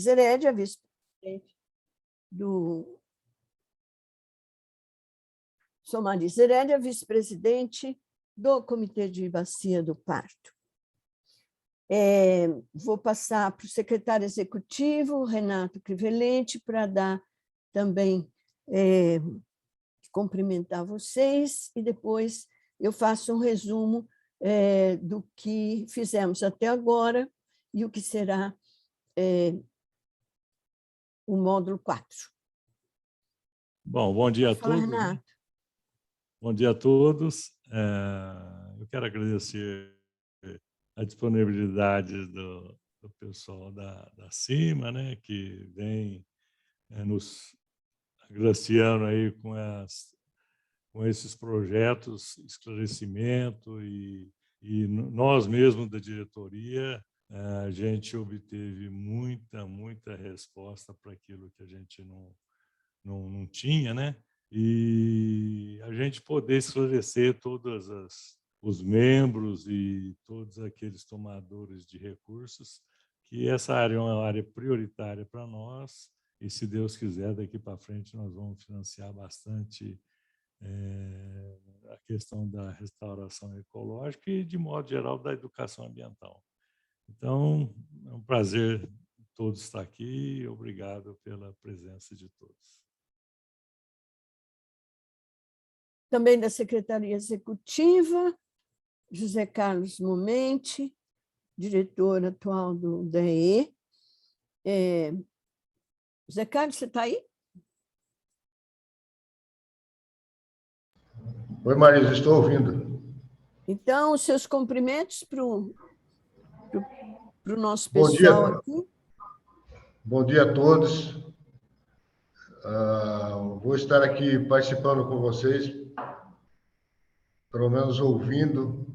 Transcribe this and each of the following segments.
Herédia, vice-presidente do... Sou Marisa Herédia, vice-presidente do Comitê de Bacia do Parto. Vou passar para o secretário executivo, Renato Crivelente, para dar também, cumprimentar vocês, e depois eu faço um resumo do que fizemos até agora e o que será o módulo 4. Bom dia a Fala, todos. Renato. Bom dia a todos. Eu quero agradecer a disponibilidade do pessoal da CIMA, né, que vem nos agraciando aí com esses projetos, esclarecimento, e nós mesmos da diretoria, a gente obteve muita resposta para aquilo que a gente não tinha, né? E a gente poder esclarecer todos os membros e todos aqueles tomadores de recursos que essa área é uma área prioritária para nós, e, se Deus quiser, daqui para frente nós vamos financiar bastante a questão da restauração ecológica e, de modo geral, da educação ambiental. Então, é um prazer todos estar aqui. Obrigado pela presença de todos. Também da Secretaria Executiva, José Carlos Momenti, diretor atual do DAE. José Carlos, você está aí? Oi, Marisa, estou ouvindo. Então, os seus cumprimentos para o nosso Bom dia. pessoal aqui. Bom dia a todos. Vou estar aqui participando com vocês, pelo menos ouvindo,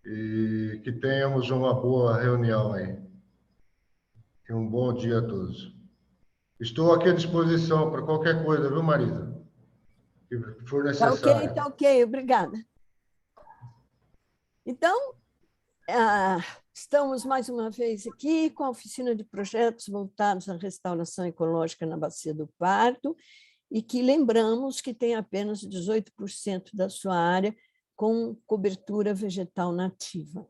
e que tenhamos uma boa reunião aí. E um bom dia a todos. Estou aqui à disposição para qualquer coisa, viu, Marisa? Que for necessário. Tá ok, obrigada. Então, estamos mais uma vez aqui com a oficina de projetos voltados à restauração ecológica na Bacia do Parto, e que lembramos que tem apenas 18% da sua área com cobertura vegetal nativa.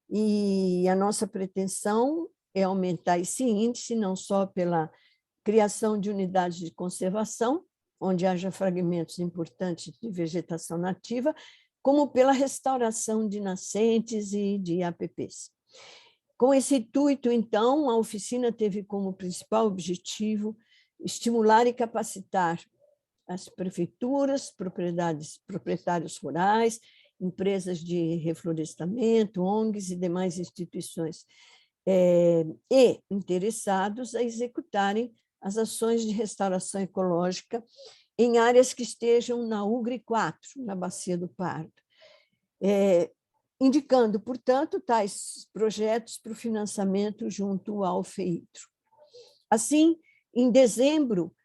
E a nossa pretensão é aumentar esse índice, não só pela criação de unidades de conservação, onde haja fragmentos importantes de vegetação nativa, como pela restauração de nascentes e de APPs. Com esse intuito, então, a oficina teve como principal objetivo estimular e capacitar as prefeituras, proprietários rurais, empresas de reflorestamento, ONGs e demais instituições e interessados a executarem as ações de restauração ecológica em áreas que estejam na UGRI 4, na Bacia do Parto, indicando, portanto, tais projetos para o financiamento junto ao FEITRO. Assim, em dezembro,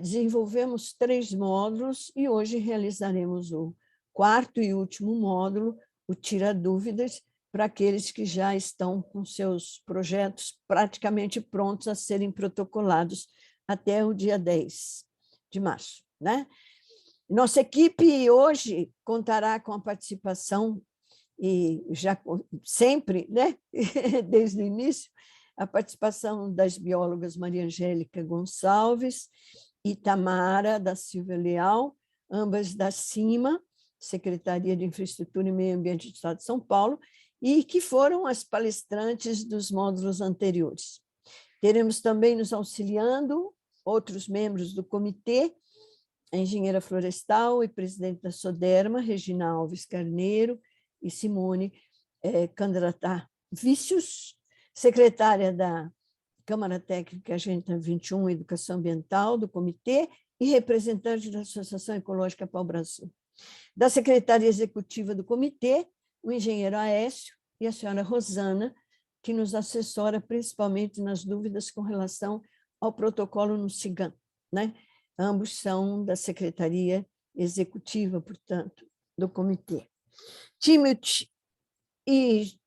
desenvolvemos 3 módulos e hoje realizaremos o 4º e último módulo, o Tira Dúvidas, para aqueles que já estão com seus projetos praticamente prontos a serem protocolados até o dia 10 de março, né? Nossa equipe hoje contará com a participação, e já sempre, né? Desde o início, a participação das biólogas Maria Angélica Gonçalves e Tamara da Silva Leal, ambas da CIMA, Secretaria de Infraestrutura e Meio Ambiente do Estado de São Paulo, e que foram as palestrantes dos módulos anteriores. Teremos também nos auxiliando outros membros do comitê, a engenheira florestal e presidente da Soderma, Regina Alves Carneiro, e Simone Candidatá Vícios, secretária da Câmara Técnica Agenda 21, Educação Ambiental, do comitê, e representante da Associação Ecológica Pau Brasil. Da Secretaria Executiva do comitê, o engenheiro Aécio e a senhora Rosana, que nos assessora principalmente nas dúvidas com relação ao protocolo no CIGAM, né? Ambos são da Secretaria Executiva, portanto, do comitê. Timothy e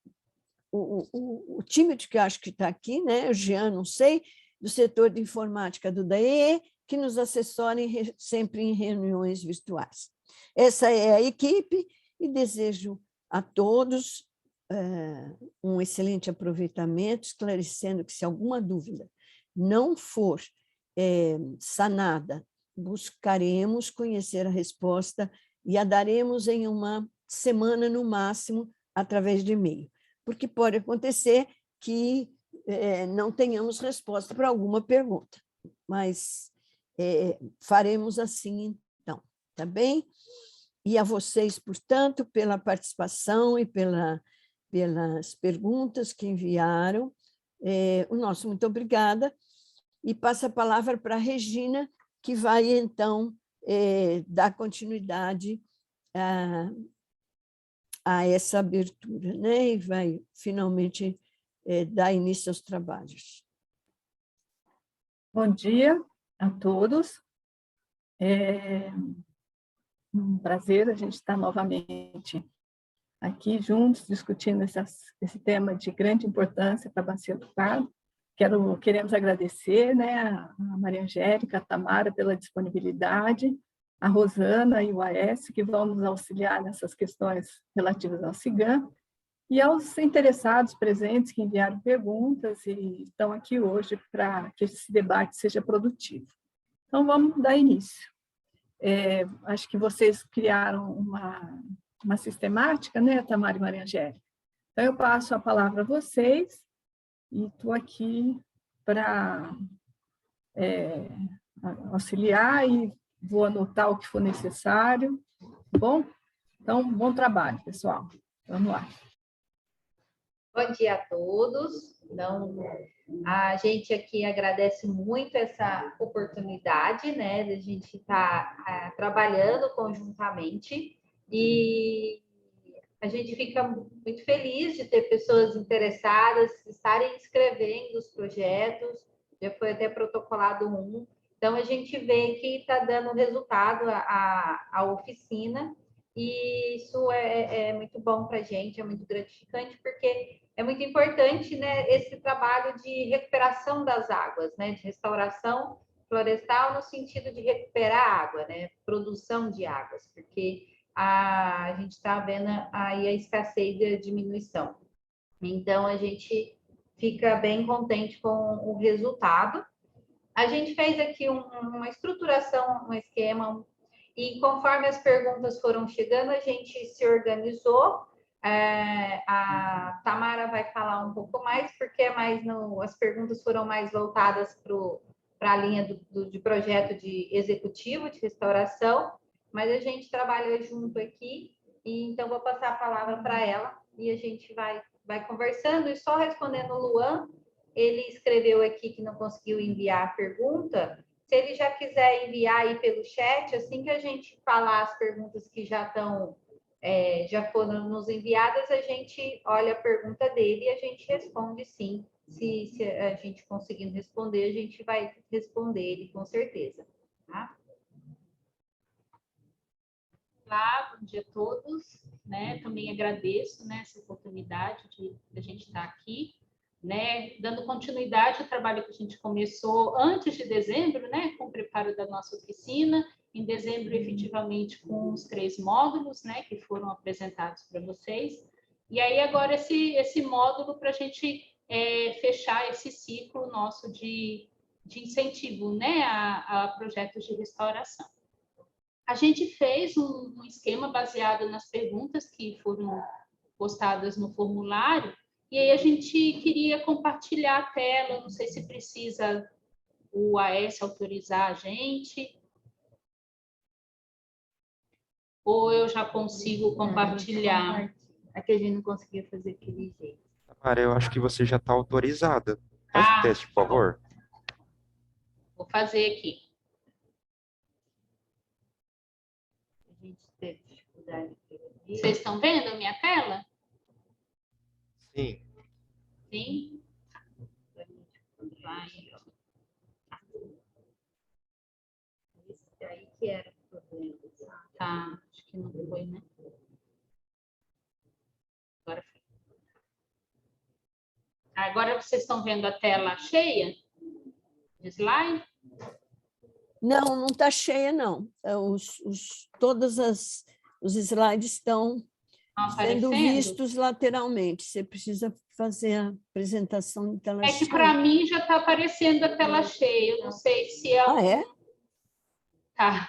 o Tímio, que eu acho que está aqui, né? O Jean, não sei, do setor de informática do DAE, que nos assessora sempre em reuniões virtuais. Essa é a equipe e desejo a todos um excelente aproveitamento, esclarecendo que, se alguma dúvida não for sanada, buscaremos conhecer a resposta e a daremos em uma semana, no máximo, através de e-mail, porque pode acontecer que não tenhamos resposta para alguma pergunta, mas faremos assim, então, tá bem? E a vocês, portanto, pela participação e pelas perguntas que enviaram, o nosso muito obrigada, e passo a palavra para a Regina, que vai, então, dar continuidade a essa abertura, né? E vai, finalmente, dar início aos trabalhos. Bom dia a todos. É um prazer a gente estar novamente aqui juntos, discutindo esse tema de grande importância para a Bacia do Pardo. Queremos agradecer, né, a Maria Angélica, a Tamara pela disponibilidade, a Rosana e o Aécio, que vão nos auxiliar nessas questões relativas ao CIGAM, e aos interessados presentes que enviaram perguntas e estão aqui hoje para que esse debate seja produtivo. Então, vamos dar início. Acho que vocês criaram uma sistemática, né, Tamara e Maria Angélica? Então, eu passo a palavra a vocês e estou aqui para auxiliar e vou anotar o que for necessário. Bom? Então, bom trabalho, pessoal. Vamos lá. Bom dia a todos. Então, a gente aqui agradece muito essa oportunidade, né, de a gente estar trabalhando conjuntamente, e a gente fica muito feliz de ter pessoas interessadas, estarem escrevendo os projetos, já foi até protocolado um. Então, a gente vê que está dando resultado a oficina, e isso é muito bom para a gente, é muito gratificante, porque é muito importante, né, esse trabalho de recuperação das águas, né, de restauração florestal no sentido de recuperar água, né, produção de águas, porque a gente está vendo aí a escassez e a diminuição. Então, a gente fica bem contente com o resultado. A gente fez aqui uma estruturação, um esquema, e conforme as perguntas foram chegando, a gente se organizou. A Tamara vai falar um pouco mais, porque as perguntas foram mais voltadas para a linha de projeto de executivo, de restauração, mas a gente trabalhou junto aqui, e então vou passar a palavra para ela, e a gente vai conversando. E só respondendo o Luan, ele escreveu aqui que não conseguiu enviar a pergunta. Se ele já quiser enviar aí pelo chat, assim que a gente falar as perguntas que já foram nos enviadas, a gente olha a pergunta dele e a gente responde, sim. Se a gente conseguindo responder, a gente vai responder ele com certeza. Tá? Olá, bom dia a todos. Né? Também agradeço, né, essa oportunidade de a gente estar aqui, né, dando continuidade ao trabalho que a gente começou antes de dezembro, né, com o preparo da nossa oficina. Em dezembro, efetivamente, com os 3 módulos, né, que foram apresentados para vocês. E aí, agora, esse módulo para a gente fechar esse ciclo nosso de incentivo, né, a projetos de restauração. A gente fez um esquema baseado nas perguntas que foram postadas no formulário, e aí a gente queria compartilhar a tela. Não sei se precisa o AS autorizar a gente, ou eu já consigo compartilhar. É que a gente não conseguia fazer aquele jeito. Tamara, eu acho que você já está autorizada. Faz o teste, por favor. Vou fazer aqui. A gente teve dificuldade. Vocês estão vendo a minha tela? Sim. Sim? Vai. Esse aí que era o problema. Tá, acho que não foi, né? Agora foi. vocês estão vendo a tela cheia de slide? Não, não está cheia, não. Todos os slides estão sendo Aparecendo? vistos lateralmente. Você precisa fazer a apresentação de tela É que cheia. para mim já está aparecendo a tela cheia. Eu não sei se é Ah, é? Tá.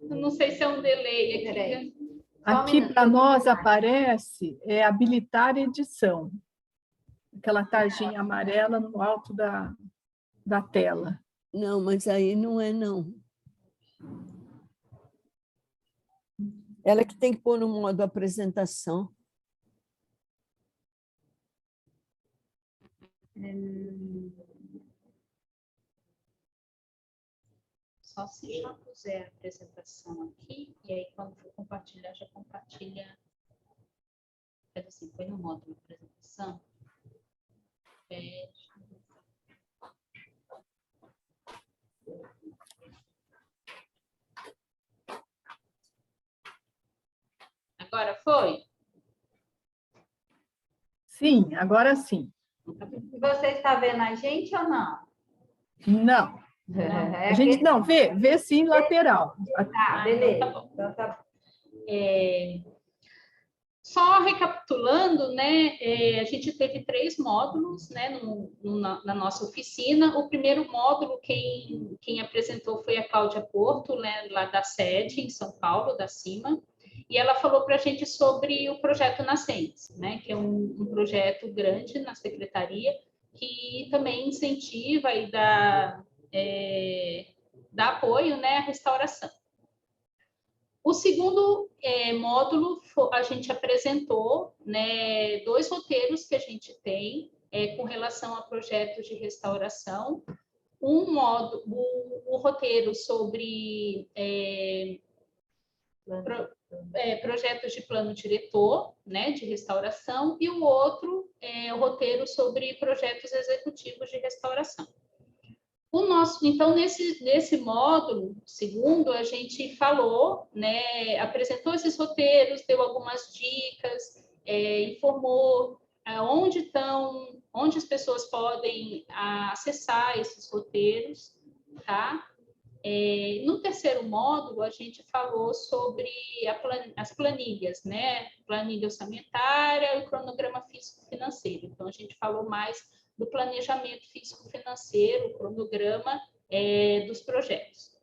Eu não sei se é um delay aqui. Peraí. Aqui para nós aparece habilitar edição. Aquela tarjinha amarela no alto da tela. Não, mas aí não é, não. Ela que tem que pôr no modo apresentação. Só se já puser a apresentação aqui, e aí quando for compartilhar, já compartilha. Quer dizer, assim, põe no modo de apresentação. Agora foi? Sim, agora sim. Você está vendo a gente ou não? Não. É A gente aquele- não vê sim lateral. Tá, beleza. Então tá bom. Então, tá. Só recapitulando, né, a gente teve 3 módulos, né, na nossa oficina. O primeiro módulo, quem apresentou foi a Cláudia Porto, né, lá da sede, em São Paulo, da CIMA, e ela falou para a gente sobre o projeto Nascentes, né, que é um projeto grande na secretaria, que também incentiva e dá apoio, né, à restauração. O segundo módulo, a gente apresentou, né, 2 roteiros que a gente tem com relação a projetos de restauração. O roteiro sobre projetos de plano diretor, né, de restauração, e o outro é o roteiro sobre projetos executivos de restauração. Então, nesse módulo segundo, a gente falou, né, apresentou esses roteiros, deu algumas dicas, informou onde as pessoas podem acessar esses roteiros, tá? No terceiro módulo, a gente falou sobre as planilhas, né? Planilha orçamentária e o cronograma físico-financeiro. Então, a gente falou mais do planejamento físico-financeiro, o cronograma dos projetos.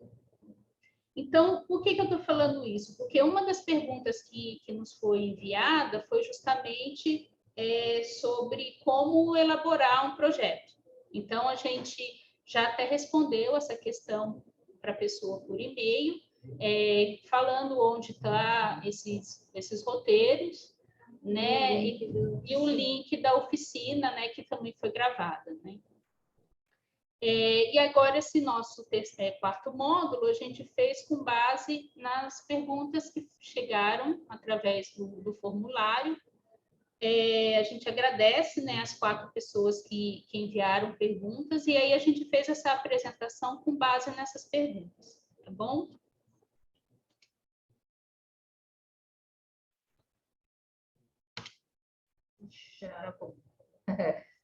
Então, por que eu estou falando isso? Porque uma das perguntas que nos foi enviada foi justamente sobre como elaborar um projeto. Então, a gente já até respondeu essa questão para a pessoa por e-mail, falando onde estão esses roteiros, né? E o link da oficina, né, que também foi gravada, né? E agora, esse nosso quarto módulo, a gente fez com base nas perguntas que chegaram através do formulário. A gente agradece, né, as 4 pessoas que enviaram perguntas, e aí a gente fez essa apresentação com base nessas perguntas, tá bom?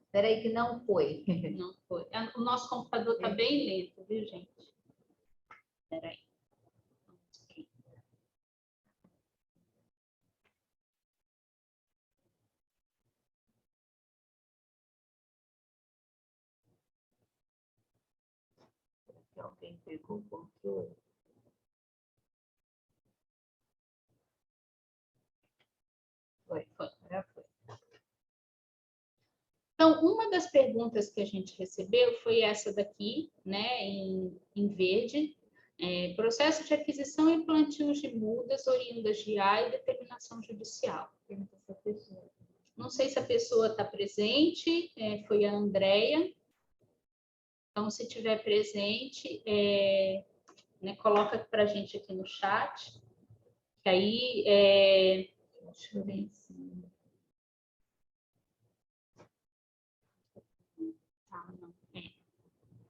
Espera aí que não foi. Não foi. O nosso computador está bem lento, viu, gente? Espera aí. Alguém pegou o controle. Foi. Já foi. Então, uma das perguntas que a gente recebeu foi essa daqui, né, em verde. Processo de aquisição e plantio de mudas oriundas de A e determinação judicial. Não sei se a pessoa está presente, foi a Andréia. Então, se estiver presente, né, coloca para a gente aqui no chat, que aí... deixa eu ver. Tá, não.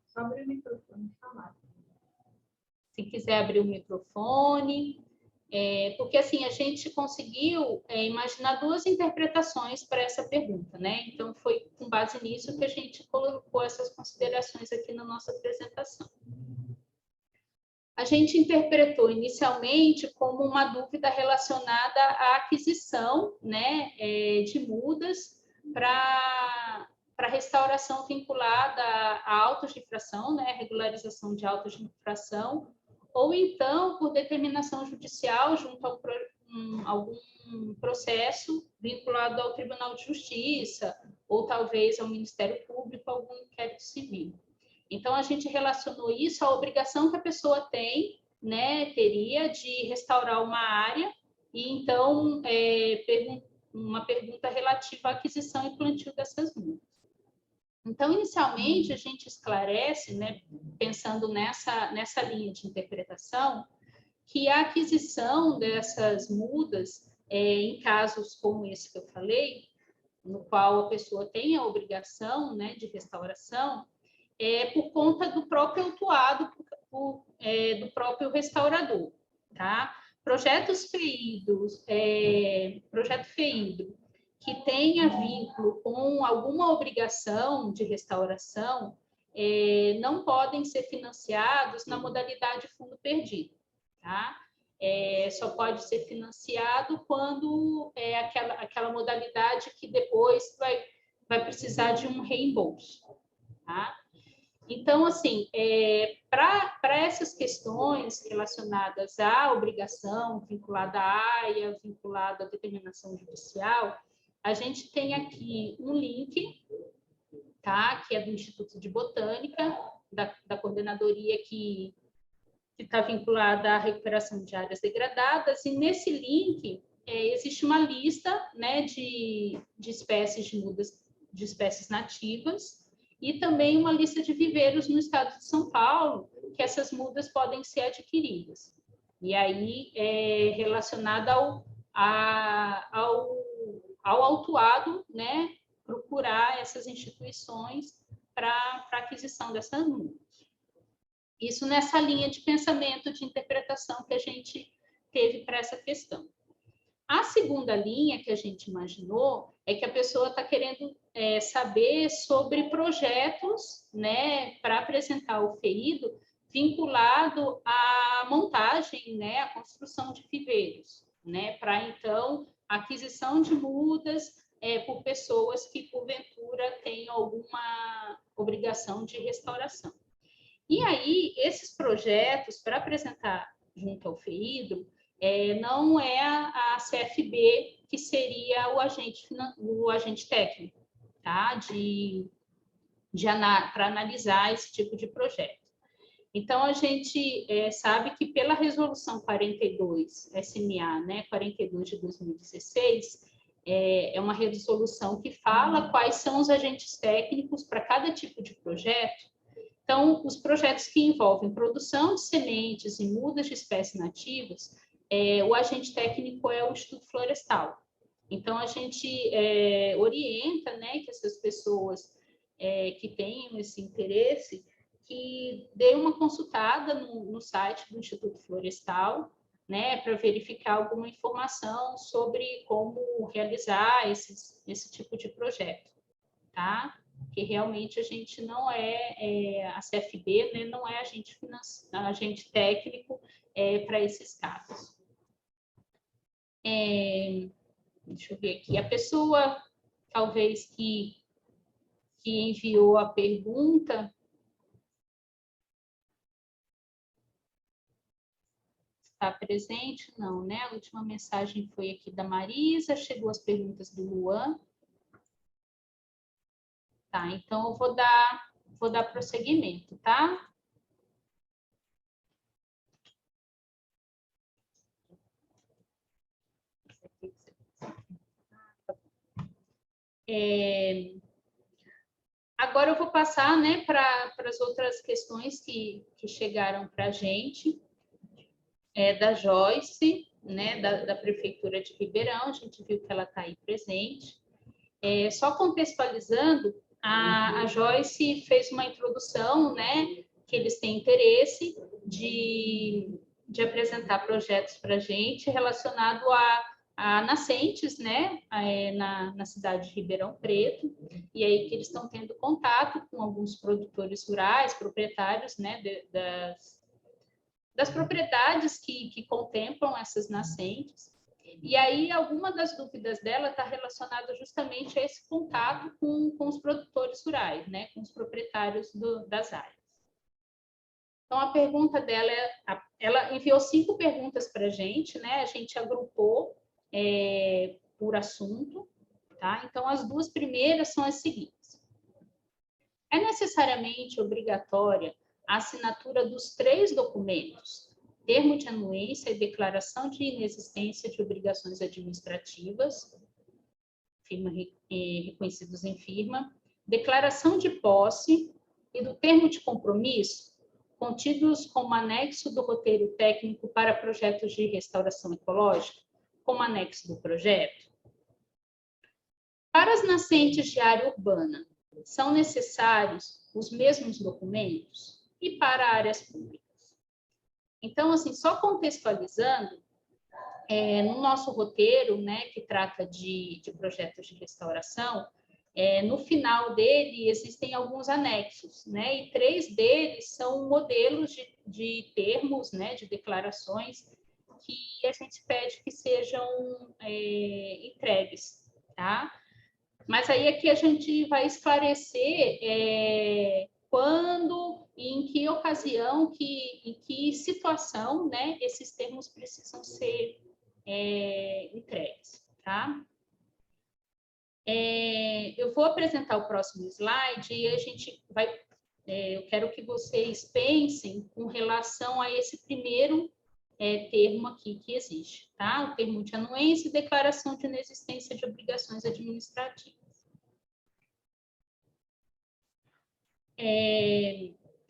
Só abrir o microfone e falar. Se quiser abrir o microfone Porque assim a gente conseguiu imaginar duas interpretações para essa pergunta, né? Então foi com base nisso que a gente colocou essas considerações aqui na nossa apresentação. A gente interpretou inicialmente como uma dúvida relacionada à aquisição, né, de mudas para restauração vinculada a autos de infração, né, regularização de autos de infração, ou então por determinação judicial junto a algum processo vinculado ao Tribunal de Justiça, ou talvez ao Ministério Público, algum inquérito civil. Então, a gente relacionou isso à obrigação que a pessoa tem, né, teria de restaurar uma área, e então, uma pergunta relativa à aquisição e plantio dessas mudas. Então, inicialmente, a gente esclarece, né, pensando nessa linha de interpretação, que a aquisição dessas mudas, em casos como esse que eu falei, no qual a pessoa tem a obrigação, né, de restauração, por conta do próprio autuado, do próprio restaurador, tá? Projeto FEIDRO que tenha vínculo com alguma obrigação de restauração, não podem ser financiados na modalidade fundo perdido, tá? Só pode ser financiado quando é aquela modalidade que depois vai precisar de um reembolso, tá? Então, assim, para essas questões relacionadas à obrigação vinculada à área, vinculada à determinação judicial, a gente tem aqui um link, tá? Que é do Instituto de Botânica, da coordenadoria que está vinculada à recuperação de áreas degradadas, e nesse link existe uma lista, né, de espécies de mudas, de espécies nativas, e também uma lista de viveiros no estado de São Paulo, que essas mudas podem ser adquiridas. E aí relacionada ao autuado, né, procurar essas instituições para aquisição dessas mudas. Isso nessa linha de pensamento, de interpretação que a gente teve para essa questão. A segunda linha que a gente imaginou é que a pessoa está querendo saber sobre projetos, né, para apresentar ao FEIDO vinculado à montagem, né, à construção de viveiros, né, para então a aquisição de mudas por pessoas que porventura tenham alguma obrigação de restauração. E aí esses projetos para apresentar junto ao FEIDO não é a CFB que seria o agente técnico, tá? Para analisar esse tipo de projeto. Então, a gente sabe que pela resolução 42 SMA, né, 42 de 2016, é uma resolução que fala quais são os agentes técnicos para cada tipo de projeto. Então, os projetos que envolvem produção de sementes e mudas de espécies nativas, o agente técnico é o Instituto Florestal. Então, a gente orienta, né, que essas pessoas que tenham esse interesse, que dê uma consultada no site do Instituto Florestal, né, para verificar alguma informação sobre como realizar esse tipo de projeto, tá? Que realmente a gente não a CFB, né, não é agente técnico para esses casos. Deixa eu ver aqui. A pessoa, talvez, que enviou a pergunta, está presente? Não, né? A última mensagem foi aqui da Marisa, chegou as perguntas do Luan. Tá, então eu vou dar prosseguimento, tá? Agora eu vou passar, né, para as outras questões que chegaram para a gente, da Joyce, né, da Prefeitura de Ribeirão, a gente viu que ela está aí presente. Só contextualizando, a Joyce fez uma introdução, né, que eles têm interesse de de apresentar projetos para a gente relacionado a nascentes, né, na cidade de Ribeirão Preto, e aí que eles estão tendo contato com alguns produtores rurais, proprietários, né, das propriedades que contemplam essas nascentes. E aí, alguma das dúvidas dela está relacionada justamente a esse contato com os produtores rurais, né, com os proprietários das áreas. Então, a pergunta dela ela enviou 5 perguntas para a gente, né? A gente agrupou por assunto, tá? Então, as 2 primeiras são as seguintes. É necessariamente obrigatória a assinatura dos 3 documentos, termo de anuência e declaração de inexistência de obrigações administrativas, reconhecidos em firma, declaração de posse e do termo de compromisso, contidos como anexo do roteiro técnico para projetos de restauração ecológica, como anexo do projeto. Para as nascentes de área urbana, são necessários os mesmos documentos? E para áreas públicas? Então, assim, só contextualizando, no nosso roteiro, né, que trata de projetos de restauração, no final dele existem alguns anexos, né, e 3 deles são modelos de termos, né, de declarações que a gente pede que sejam entregues, tá? Mas aí aqui a gente vai esclarecer quando, em que ocasião, em que situação, né, esses termos precisam ser entregues, tá? Eu vou apresentar o próximo slide e a gente vai... eu quero que vocês pensem com relação a esse primeiro termo aqui que existe, tá? O termo de anuência e declaração de inexistência de obrigações administrativas.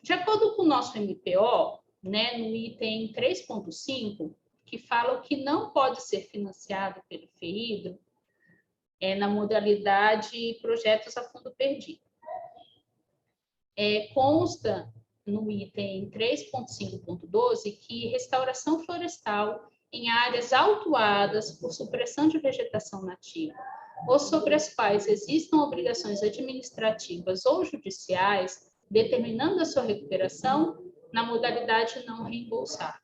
De acordo com o nosso MPO, né, no item 3.5, que fala o que não pode ser financiado pelo FEHIDRO, na modalidade projetos a fundo perdido. Consta no item 3.5.12 que restauração florestal em áreas autuadas por supressão de vegetação nativa ou sobre as quais existam obrigações administrativas ou judiciais, determinando a sua recuperação na modalidade não reembolsável.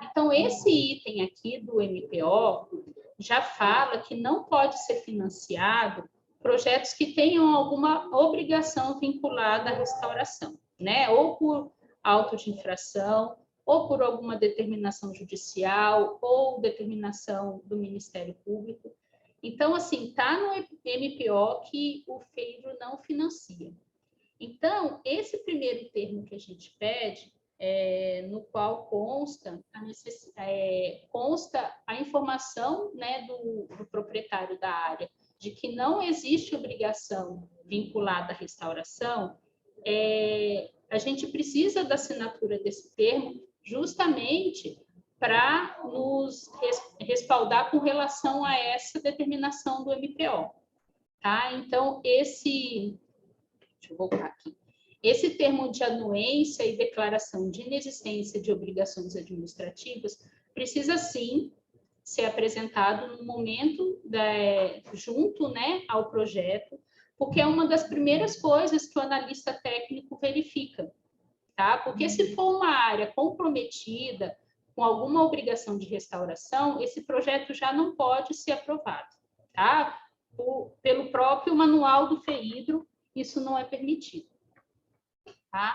Então, esse item aqui do MPO já fala que não pode ser financiado projetos que tenham alguma obrigação vinculada à restauração, né? Ou por auto de infração, ou por alguma determinação judicial, ou determinação do Ministério Público. Então, assim, está no MPO que o FEHIDRO não financia. Então, esse primeiro termo que a gente pede, no qual consta a informação, né, do proprietário da área de que não existe obrigação vinculada à restauração, a gente precisa da assinatura desse termo justamente para nos respaldar com relação a essa determinação do MPO. Tá? Então, deixa eu voltar aqui. Esse termo de anuência e declaração de inexistência de obrigações administrativas precisa, sim, ser apresentado no momento junto, né, ao projeto, porque é uma das primeiras coisas que o analista técnico verifica, tá? Porque se for uma área comprometida com alguma obrigação de restauração, esse projeto já não pode ser aprovado, tá? Pelo próprio manual do FEHIDRO, isso não é permitido, tá?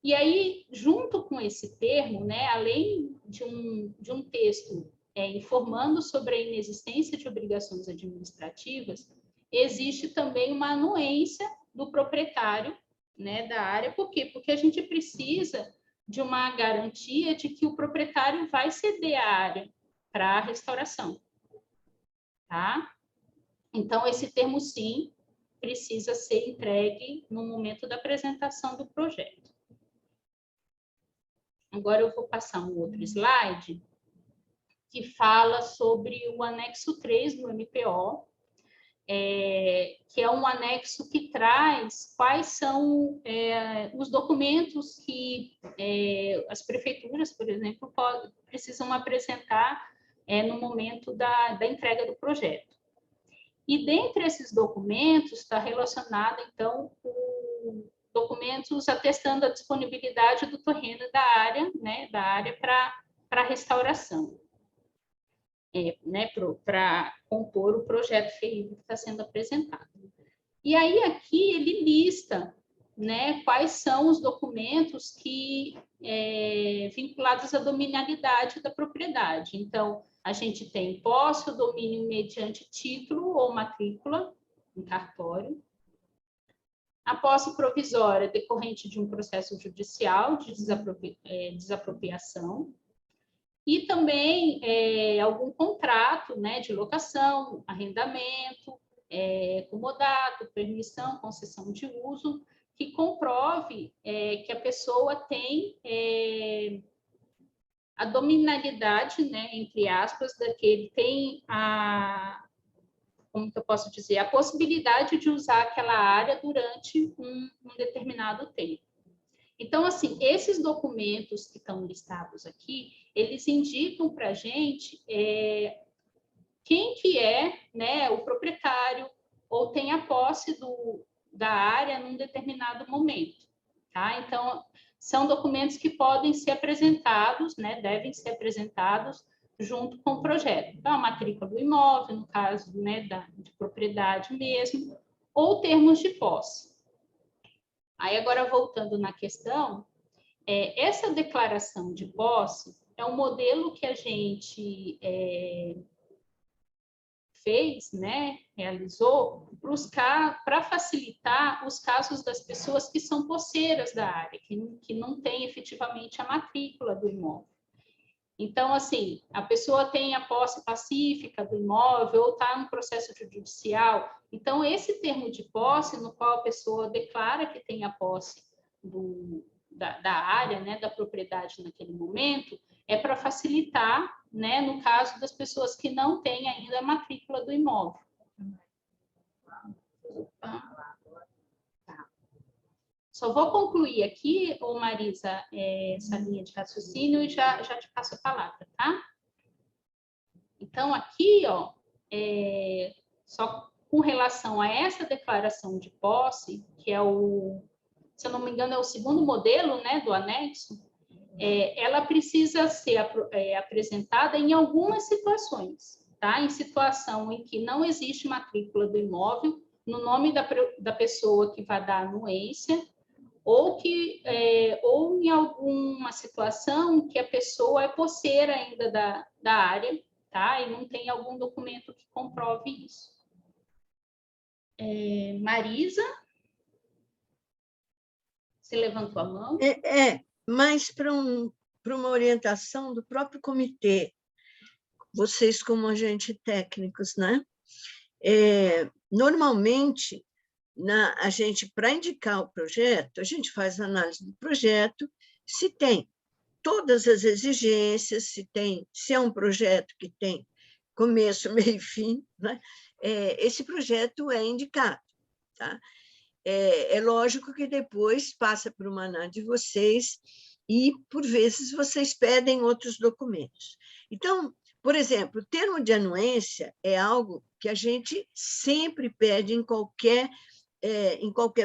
E aí, junto com esse termo, né, além de um texto informando sobre a inexistência de obrigações administrativas, existe também uma anuência do proprietário, né, da área. Por quê? Porque a gente precisa de uma garantia de que o proprietário vai ceder a área para a restauração, tá? Então, esse termo, sim, precisa ser entregue no momento da apresentação do projeto. Agora eu vou passar um outro slide que fala sobre o anexo 3 do MPO, que é um anexo que traz quais são os documentos que as prefeituras, por exemplo, precisam apresentar no momento da entrega do projeto. E dentre esses documentos está relacionado, então, com documentos atestando a disponibilidade do terreno da área, né, para restauração, né, para compor o projeto FEIDO que está sendo apresentado. E aí aqui ele lista, né, quais são os documentos vinculados à dominialidade da propriedade. Então, a gente tem posse ou domínio mediante título ou matrícula em cartório, a posse provisória decorrente de um processo judicial de desapropriação, e também algum contrato, né, de locação, arrendamento, comodato, permissão, concessão de uso, que comprove que a pessoa tem a dominalidade, né, entre aspas, daquele, tem como que eu posso dizer, a possibilidade de usar aquela área durante um determinado tempo. Então, assim, esses documentos que estão listados aqui, eles indicam para a gente quem que é, né, o proprietário ou tem a posse da área num determinado momento, tá? Então, são documentos que podem ser apresentados, né, devem ser apresentados junto com o projeto. Então, a matrícula do imóvel, no caso, né, de propriedade mesmo, ou termos de posse. Aí, agora, voltando na questão, essa declaração de posse é um modelo que a gente fez, né, realizou, para facilitar os casos das pessoas que são posseiras da área, que não têm efetivamente a matrícula do imóvel. Então, assim, a pessoa tem a posse pacífica do imóvel ou está no processo judicial. Então, esse termo de posse, no qual a pessoa declara que tem a posse da área, né, da propriedade naquele momento, é para facilitar, né, no caso das pessoas que não têm ainda a matrícula do imóvel. Só vou concluir aqui, Marisa, essa linha de raciocínio e já te passo a palavra, tá? Então, aqui, ó, só com relação a essa declaração de posse, que é se eu não me engano, é o segundo modelo, né, do anexo, ela precisa ser apresentada em algumas situações, tá? Em situação em que não existe matrícula do imóvel, no nome da pessoa que vai dar a anuência, ou em alguma situação que a pessoa é posseira ainda da área, tá? E não tem algum documento que comprove isso. Marisa? Você levantou a mão? Mas para uma orientação do próprio comitê, vocês como agentes técnicos, né? Normalmente, a gente, para indicar o projeto, a gente faz análise do projeto, se tem todas as exigências, se é um projeto que tem começo, meio e fim, né? Esse projeto é indicado, tá? É lógico que depois passa por uma análise de vocês e, por vezes, vocês pedem outros documentos. Então, por exemplo, o termo de anuência é algo que a gente sempre pede em qualquer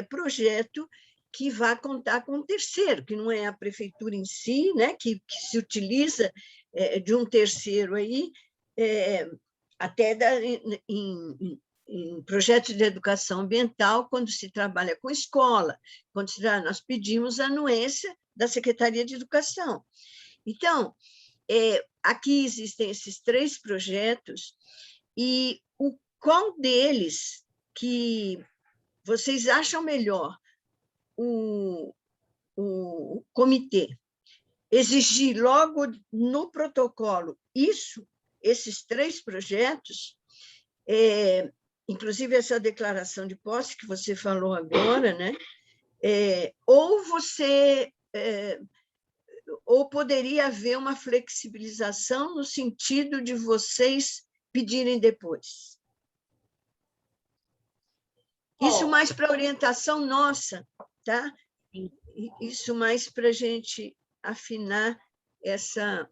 projeto que vá contar com um terceiro, que não é a prefeitura em si, né, que se utiliza de um terceiro aí, até em projetos de educação ambiental, quando se trabalha com escola, nós pedimos a anuência da Secretaria de Educação. Então, aqui existem esses 3 projetos, e qual deles que vocês acham melhor o comitê exigir logo no protocolo esses 3 projetos, inclusive essa declaração de posse que você falou agora, né? Ou poderia haver uma flexibilização no sentido de vocês pedirem depois. Isso mais para orientação nossa, tá? Isso mais para a gente afinar essa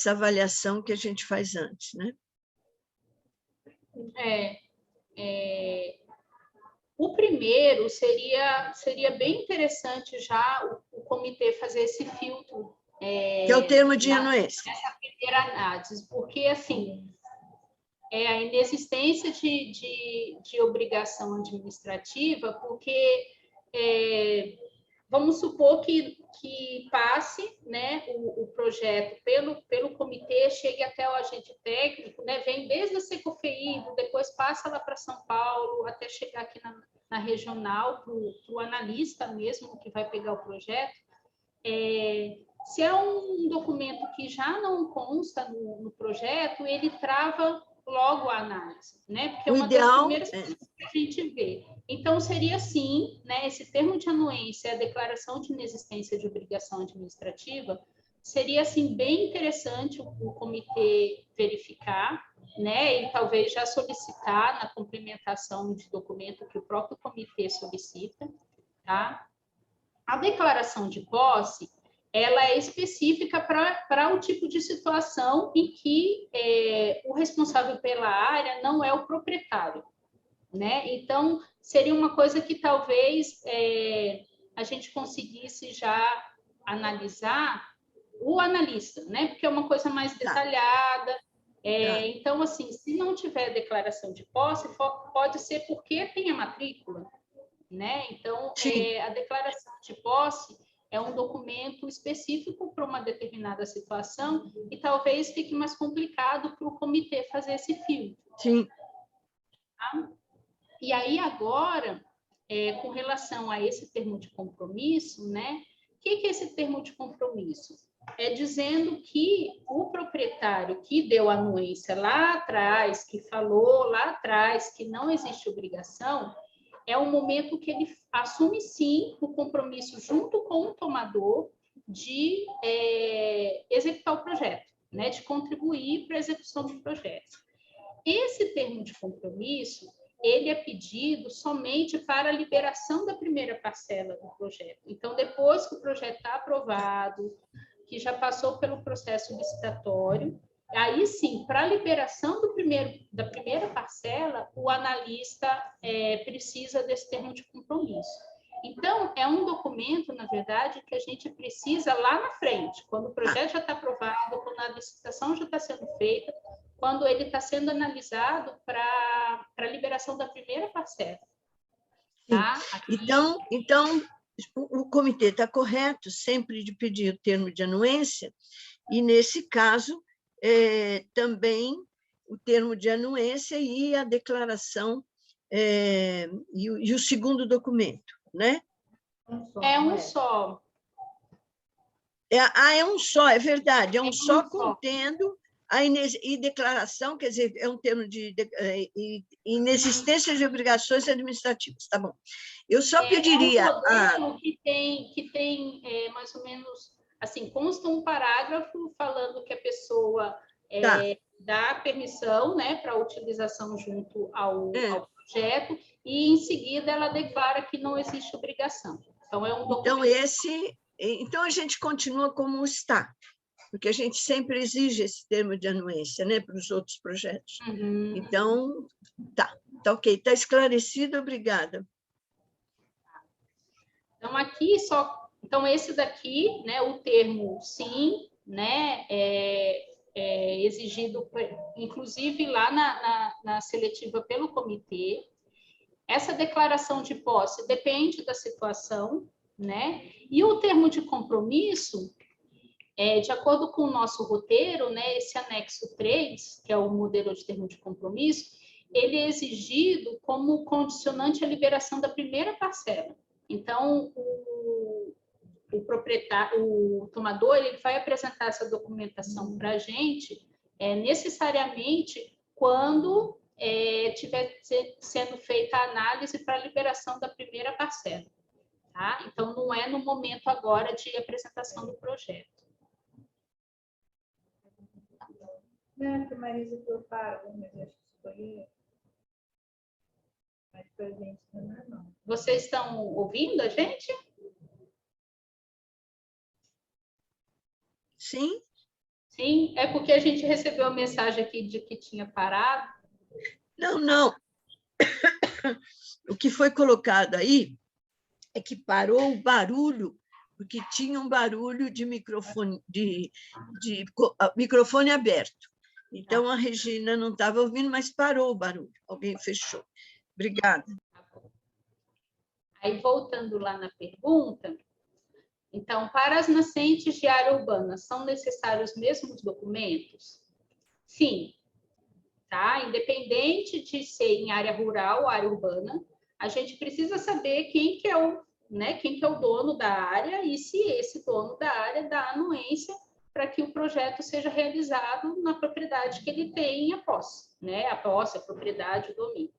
avaliação que a gente faz antes, né? O primeiro seria bem interessante já o comitê fazer esse filtro. Que é o termo de anuência. Nessa primeira análise, porque, assim, a inexistência de obrigação administrativa, porque vamos supor que passe, né, o projeto pelo comitê, chegue até o agente técnico, né, vem desde a Secofei, depois passa lá para São Paulo, até chegar aqui na regional, para o analista mesmo que vai pegar o projeto. Se é um documento que já não consta no projeto, ele trava logo a análise, né? Porque é uma das primeiras coisas que a gente vê. Então, seria assim, né? Esse termo de anuência, a declaração de inexistência de obrigação administrativa, seria, assim, bem interessante o comitê verificar, né? E talvez já solicitar na complementação de documento que o próprio comitê solicita, tá? A declaração de posse, ela é específica para o tipo de situação em que o responsável pela área não é o proprietário, né? Então, seria uma coisa que talvez a gente conseguisse já analisar o analista, né? Porque é uma coisa mais detalhada. Então, assim, se não tiver declaração de posse, pode ser porque tem a matrícula, né? Então, a declaração de posse é um documento específico para uma determinada situação e talvez fique mais complicado para o comitê fazer esse filtro. Sim. Tá? E aí, agora, com relação a esse termo de compromisso, né? O que é esse termo de compromisso? É dizendo que o proprietário que deu a anuência lá atrás, que falou lá atrás que não existe obrigação, é um momento que ele assume, sim, o compromisso junto com o tomador de executar o projeto, né, de contribuir para a execução do projeto. Esse termo de compromisso, ele é pedido somente para a liberação da primeira parcela do projeto. Então, depois que o projeto está aprovado, que já passou pelo processo licitatório, aí sim, para a liberação da primeira parcela, o analista precisa desse termo de compromisso. Então, é um documento, na verdade, que a gente precisa lá na frente, quando o projeto já está aprovado, quando a licitação já está sendo feita, quando ele está sendo analisado para a liberação da primeira parcela. Tá? Então, o comitê está correto sempre de pedir o termo de anuência, e, nesse caso, também o termo de anuência e a declaração e o segundo documento, né? É um só. É um só, é verdade, é um só contendo e declaração, quer dizer, é um termo de inexistência de obrigações administrativas, tá bom. Eu só pediria... É um modelo que tem mais ou menos, assim, consta um parágrafo falando que a pessoa dá permissão, né, para a utilização junto ao projeto, e em seguida ela declara que não existe obrigação. Então, é um documento... Então, a gente continua como está, porque a gente sempre exige esse termo de anuência, né, para os outros projetos. Uhum. Então, tá ok, está esclarecido, obrigada. Então, aqui só... Então, esse daqui, né, o termo sim, né, é exigido, inclusive, lá na seletiva pelo comitê. Essa declaração de posse depende da situação, né? E o termo de compromisso, de acordo com o nosso roteiro, né, esse anexo 3, que é o modelo de termo de compromisso, ele é exigido como condicionante à liberação da primeira parcela. Então, o proprietário, o tomador, ele vai apresentar essa documentação para a gente necessariamente quando estiver sendo feita a análise para a liberação da primeira parcela. Tá? Então, não é no momento agora de apresentação do projeto. Não, que a Marisa preparou, mas acho que foi mais para a gente, não. Vocês estão ouvindo a gente? Sim? Sim, é porque a gente recebeu a mensagem aqui de que tinha parado. Não, não. O que foi colocado aí é que parou o barulho, porque tinha um barulho de microfone, microfone aberto. Então, a Regina não estava ouvindo, mas parou o barulho. Alguém fechou. Obrigada. Aí, voltando lá na pergunta, então, para as nascentes de área urbana, são necessários os mesmos documentos? Sim. Tá? Independente de ser em área rural ou área urbana, a gente precisa saber quem que é o dono da área e se esse dono da área dá anuência para que o projeto seja realizado na propriedade que ele tem a posse, né? A posse, a propriedade, o domínio,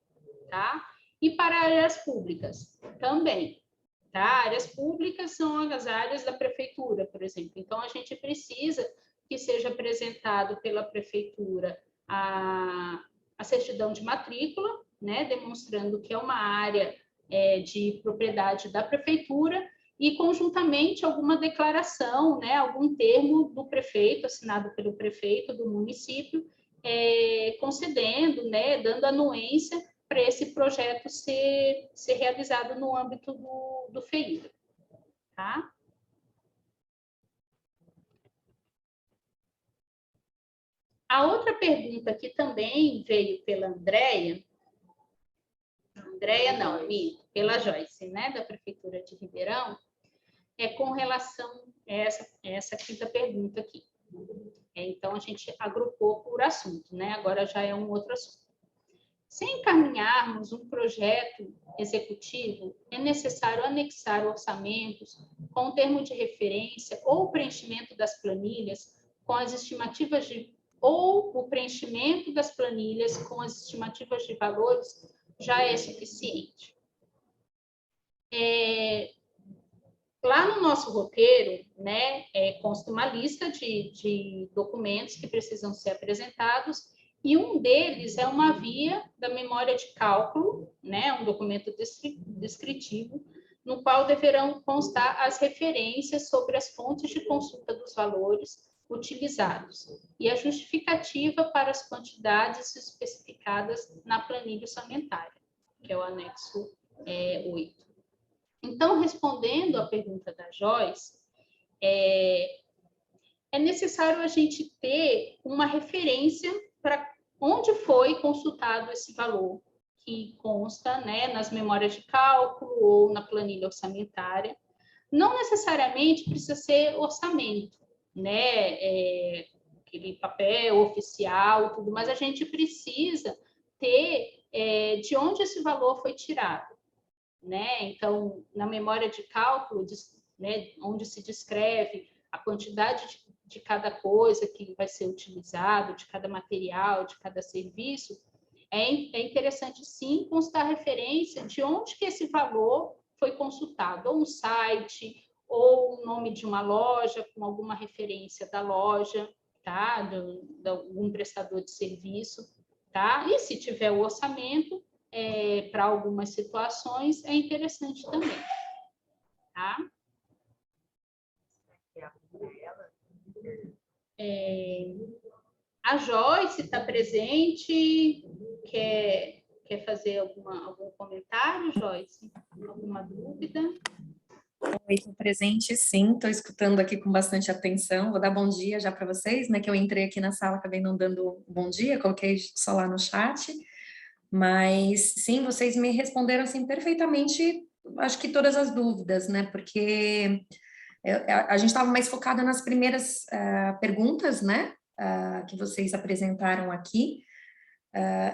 tá? E para áreas públicas também, tá? Áreas públicas são as áreas da prefeitura, por exemplo. Então, a gente precisa que seja apresentado pela prefeitura a certidão de matrícula, né, demonstrando que é uma área de propriedade da prefeitura, e conjuntamente alguma declaração, né, algum termo do prefeito, assinado pelo prefeito do município, concedendo, né, dando anuência para esse projeto ser realizado no âmbito do FEIDA. Tá? A outra pergunta que também veio pela Andréia, pela Joyce, né, da Prefeitura de Ribeirão, é com relação a essa quinta pergunta aqui. Então, a gente agrupou por assunto, né? Agora já é um outro assunto. Se encaminharmos um projeto executivo, é necessário anexar orçamentos com o termo de referência ou o preenchimento das planilhas com as estimativas ou o preenchimento das planilhas com as estimativas de valores já é suficiente. Lá no nosso roteiro, né, consta uma lista de documentos que precisam ser apresentados, e um deles é uma via da memória de cálculo, né, um documento descritivo, no qual deverão constar as referências sobre as fontes de consulta dos valores utilizados e a justificativa para as quantidades especificadas na planilha orçamentária, que é o anexo 8. Então, respondendo à pergunta da Joyce, é necessário a gente ter uma referência para onde foi consultado esse valor, que consta, né, nas memórias de cálculo ou na planilha orçamentária. Não necessariamente precisa ser orçamento, né, aquele papel oficial, tudo, mas a gente precisa ter de onde esse valor foi tirado, né? Então, na memória de cálculo, né, onde se descreve a quantidade de cada coisa que vai ser utilizado, de cada material, de cada serviço, é interessante, sim, constar referência de onde que esse valor foi consultado, ou um site, ou o nome de uma loja, com alguma referência da loja, tá? De algum prestador de serviço, tá? E se tiver o orçamento, para algumas situações, é interessante também, tá? A Joyce está presente, quer fazer algum comentário, Joyce? Alguma dúvida? Oi, estou presente, sim, estou escutando aqui com bastante atenção. Vou dar bom dia já para vocês, né? Que eu entrei aqui na sala, acabei não dando bom dia, coloquei só lá no chat. Mas, sim, vocês me responderam, assim, perfeitamente, acho que todas as dúvidas, né? Porque a gente estava mais focada nas primeiras perguntas, né? Que vocês apresentaram aqui,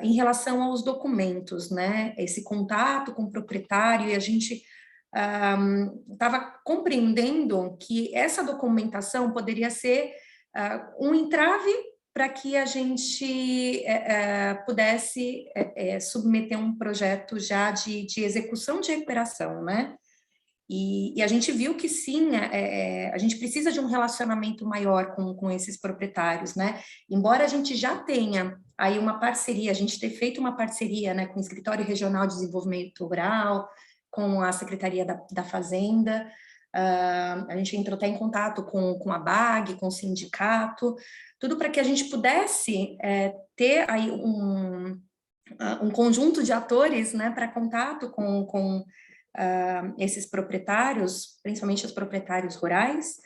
em relação aos documentos, né? Esse contato com o proprietário, e a gente estava compreendendo que essa documentação poderia ser um entrave para que a gente pudesse submeter um projeto já de execução de recuperação, né? E a gente viu que sim, a gente precisa de um relacionamento maior com esses proprietários, né? Embora a gente já tenha aí uma parceria, a gente ter feito uma parceria, né, com o Escritório Regional de Desenvolvimento Rural, com a Secretaria da Fazenda, A gente entrou até em contato com a BAG, com o sindicato, tudo para que a gente pudesse ter aí um conjunto de atores, né, para contato com esses proprietários, principalmente os proprietários rurais,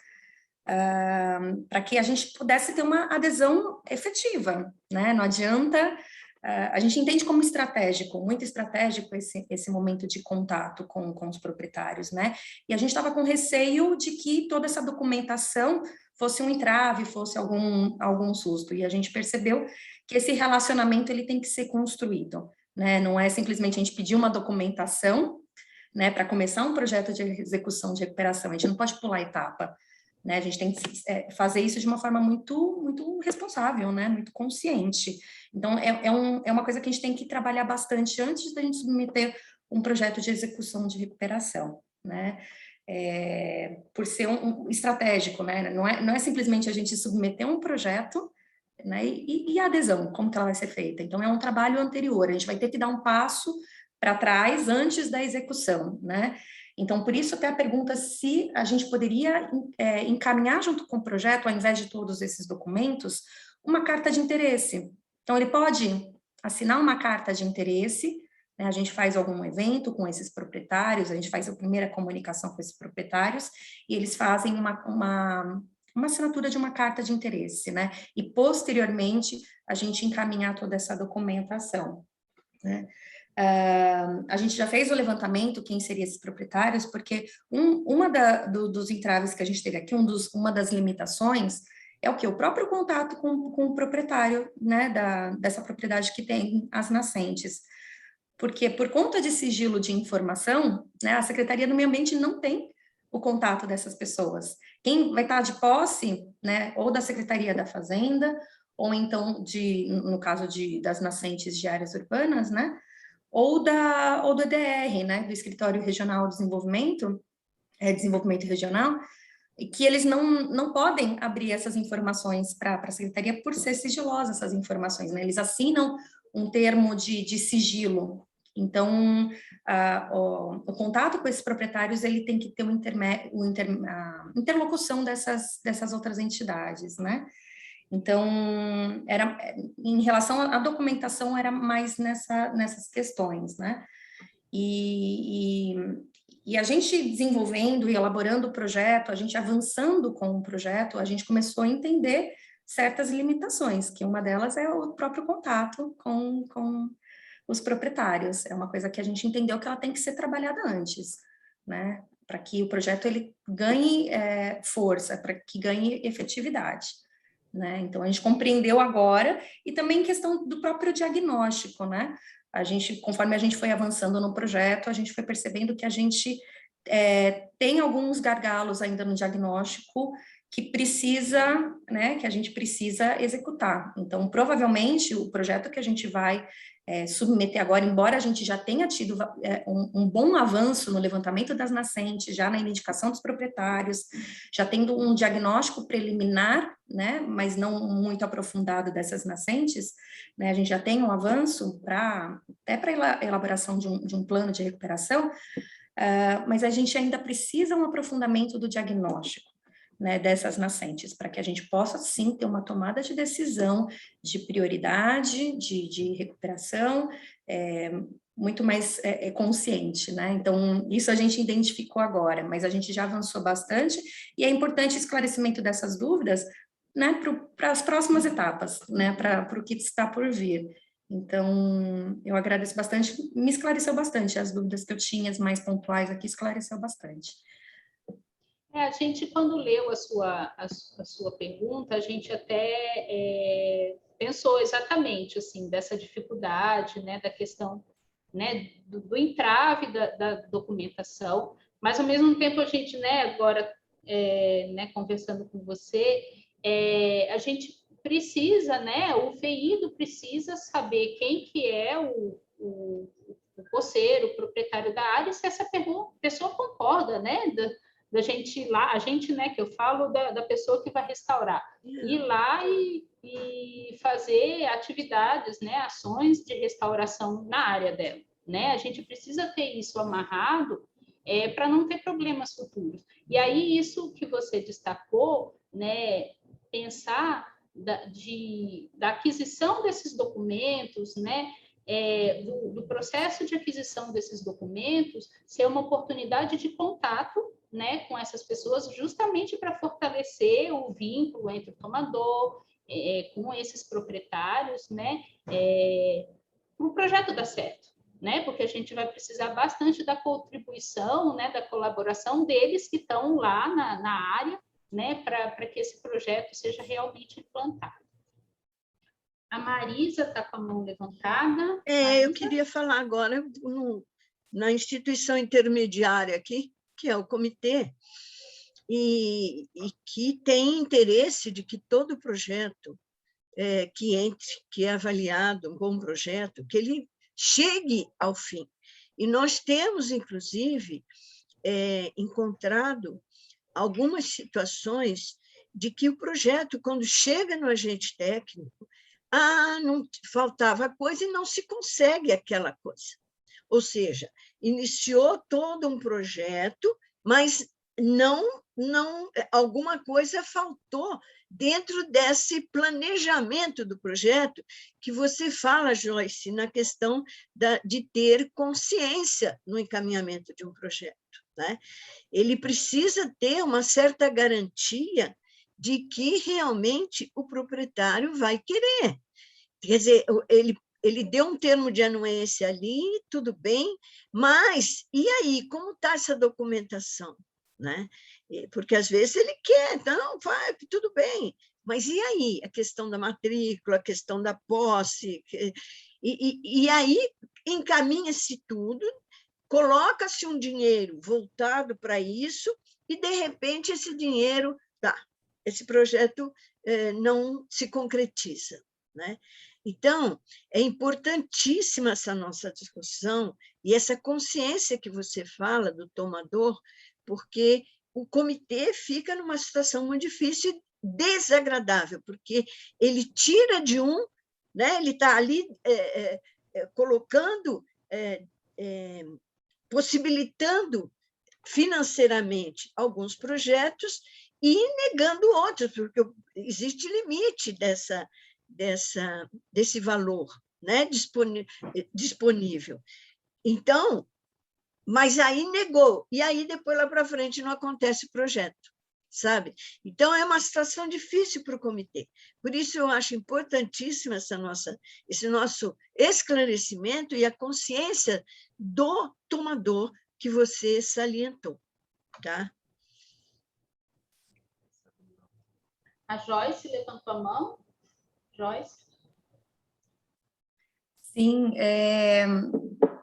para que a gente pudesse ter uma adesão efetiva, né? Não adianta, a gente entende como estratégico, muito estratégico esse momento de contato com os proprietários, né? E a gente estava com receio de que toda essa documentação fosse um entrave, fosse algum susto, e a gente percebeu que esse relacionamento ele tem que ser construído, né? Não é simplesmente a gente pedir uma documentação, né, para começar um projeto de execução de recuperação, a gente não pode pular etapa, né? A gente tem que fazer isso de uma forma muito, muito responsável, né? Muito consciente. Então, é uma coisa que a gente tem que trabalhar bastante antes da gente submeter um projeto de execução de recuperação, né? Por ser um estratégico, né? Não é simplesmente a gente submeter um projeto, né? E a adesão, como que ela vai ser feita? Então, é um trabalho anterior, a gente vai ter que dar um passo para trás antes da execução, né? Então, por isso até a pergunta se a gente poderia encaminhar junto com o projeto, ao invés de todos esses documentos, uma carta de interesse. Então, ele pode assinar uma carta de interesse, né? A gente faz algum evento com esses proprietários, a gente faz a primeira comunicação com esses proprietários, e eles fazem uma assinatura de uma carta de interesse, né? E, posteriormente, a gente encaminhar toda essa documentação, né? A gente já fez o levantamento, quem seriam esses proprietários, porque dos entraves que a gente teve aqui, uma das limitações é o que? O próprio contato com o proprietário, né, dessa propriedade que tem as nascentes. Porque por conta de sigilo de informação, né, a Secretaria do Meio Ambiente não tem o contato dessas pessoas. Quem vai estar de posse, né, ou da Secretaria da Fazenda, ou então, no caso das nascentes de áreas urbanas, né, ou do EDR, né, do Escritório Regional de Desenvolvimento Regional, que eles não podem abrir essas informações para a Secretaria por ser sigilosas essas informações, né, eles assinam um termo de sigilo. Então, o contato com esses proprietários, ele tem que ter a interlocução dessas outras entidades, né. Então, em relação à documentação, era mais nessas questões, né? E a gente desenvolvendo e elaborando o projeto, a gente avançando com o projeto, a gente começou a entender certas limitações, que uma delas é o próprio contato com os proprietários. É uma coisa que a gente entendeu que ela tem que ser trabalhada antes, né? Para que o projeto ele ganhe força, para que ganhe efetividade. Né? Então, a gente compreendeu agora, e também questão do próprio diagnóstico, né? Conforme a gente foi avançando no projeto, a gente foi percebendo que a gente tem alguns gargalos ainda no diagnóstico que que a gente precisa executar. Então, provavelmente, o projeto que a gente vai submeter agora, embora a gente já tenha tido um bom avanço no levantamento das nascentes, já na identificação dos proprietários, já tendo um diagnóstico preliminar, né, mas não muito aprofundado dessas nascentes, né, a gente já tem um avanço até para a elaboração de um plano de recuperação, mas a gente ainda precisa um aprofundamento do diagnóstico, né, dessas nascentes, para que a gente possa, sim, ter uma tomada de decisão de prioridade, de recuperação, muito mais consciente, né? Então, isso a gente identificou agora, mas a gente já avançou bastante, e é importante o esclarecimento dessas dúvidas, né, para as próximas etapas, né, para o que está por vir. Então, eu agradeço bastante, me esclareceu bastante as dúvidas que eu tinha, as mais pontuais aqui, esclareceu bastante. A gente, quando leu a sua pergunta, a gente até pensou exatamente, assim, dessa dificuldade, né, da questão, né, do entrave da documentação, mas, ao mesmo tempo, a gente, né, agora, né, conversando com você, a gente precisa, né, o FEIDO precisa saber quem que é o poceiro, o proprietário da área, e se essa pessoa concorda, né, da gente ir lá, a gente, né, que eu falo da pessoa que vai restaurar, ir lá e fazer atividades, né, ações de restauração na área dela, né, a gente precisa ter isso amarrado para não ter problemas futuros. E aí, isso que você destacou, né, pensar da aquisição desses documentos, né, do processo de aquisição desses documentos, ser uma oportunidade de contato, né, com essas pessoas, justamente para fortalecer o vínculo entre o tomador, com esses proprietários, né, para o projeto dar certo, né, porque a gente vai precisar bastante da contribuição, né, da colaboração deles que estão lá na área, né, para que esse projeto seja realmente implantado. A Marisa está com a mão levantada. Eu queria falar agora na instituição intermediária aqui, que é o comitê, e que tem interesse de que todo projeto que é avaliado, um bom projeto, que ele chegue ao fim. E nós temos, inclusive, encontrado algumas situações de que o projeto, quando chega no agente técnico, não faltava coisa e não se consegue aquela coisa. Ou seja, iniciou todo um projeto, mas alguma coisa faltou dentro desse planejamento do projeto que você fala, Joyce, na questão de ter consciência no encaminhamento de um projeto, né? Ele precisa ter uma certa garantia de que realmente o proprietário vai querer. Quer dizer, ele deu um termo de anuência ali, tudo bem, mas e aí, como está essa documentação? Né? Porque às vezes ele quer, não, vai, tudo bem, mas e aí? A questão da matrícula, a questão da posse, e aí encaminha-se tudo, coloca-se um dinheiro voltado para isso, e de repente esse dinheiro, esse projeto não se concretiza, né? Então, é importantíssima essa nossa discussão e essa consciência que você fala do tomador, porque o comitê fica numa situação muito difícil e desagradável, porque ele tira de um, né? Ele está ali colocando, possibilitando financeiramente alguns projetos e negando outros, porque existe limite desse valor, né, disponível. Então, mas aí negou, e aí depois lá para frente não acontece o projeto, sabe? Então, é uma situação difícil para o comitê. Por isso, eu acho importantíssimo esse nosso esclarecimento e a consciência do tomador que você salientou, tá? A Joyce levantou a mão. Joyce? Sim,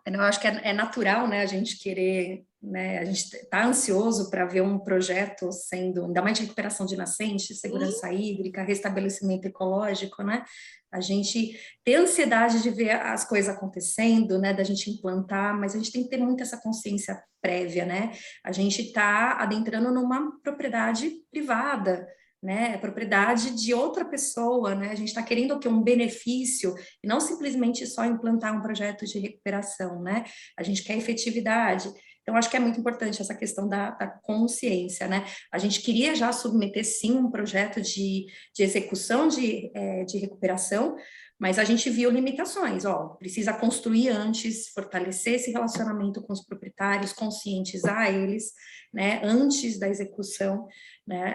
eu acho que é natural, né, a gente querer, né, a gente está ansioso para ver um projeto sendo, ainda mais de recuperação de nascentes, segurança hídrica, restabelecimento ecológico, né, a gente tem ansiedade de ver as coisas acontecendo, né, da gente implantar, mas a gente tem que ter muito essa consciência prévia, né, a gente está adentrando numa propriedade privada, né, é propriedade de outra pessoa, né, a gente está querendo o quê? Um benefício, e não simplesmente só implantar um projeto de recuperação, né, a gente quer efetividade. Então, acho que é muito importante essa questão da consciência, né, a gente queria já submeter, sim, um projeto de execução de recuperação, mas a gente viu limitações, precisa construir antes, fortalecer esse relacionamento com os proprietários, conscientizar eles, né, antes da execução, né,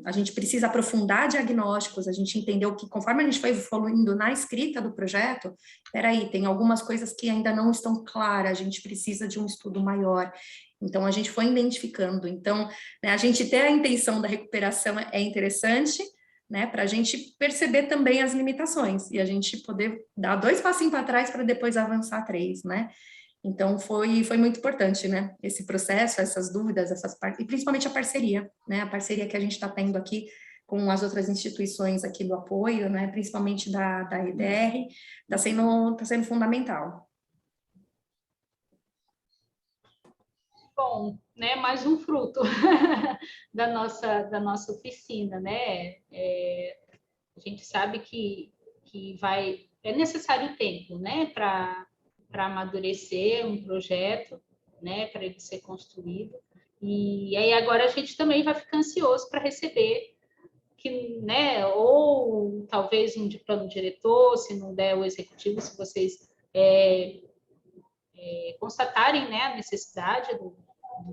a gente precisa aprofundar diagnósticos, a gente entendeu que conforme a gente foi evoluindo na escrita do projeto, tem algumas coisas que ainda não estão claras, a gente precisa de um estudo maior, então a gente foi identificando, então, né, a gente ter a intenção da recuperação é interessante, né, para a gente perceber também as limitações, e a gente poder dar 2 passinhos para trás para depois avançar 3, né, então foi muito importante, né, esse processo, essas dúvidas, e principalmente a parceria, né, a parceria que a gente está tendo aqui com as outras instituições aqui do apoio, né, principalmente da EDR, está sendo fundamental. Bom, né, mais um fruto da nossa oficina, né? A gente sabe que é necessário tempo, né, para amadurecer um projeto, né, para ele ser construído. E aí agora a gente também vai ficar ansioso para receber, que, né, ou talvez um de plano diretor, se não der o executivo, se vocês constatarem, né, a necessidade do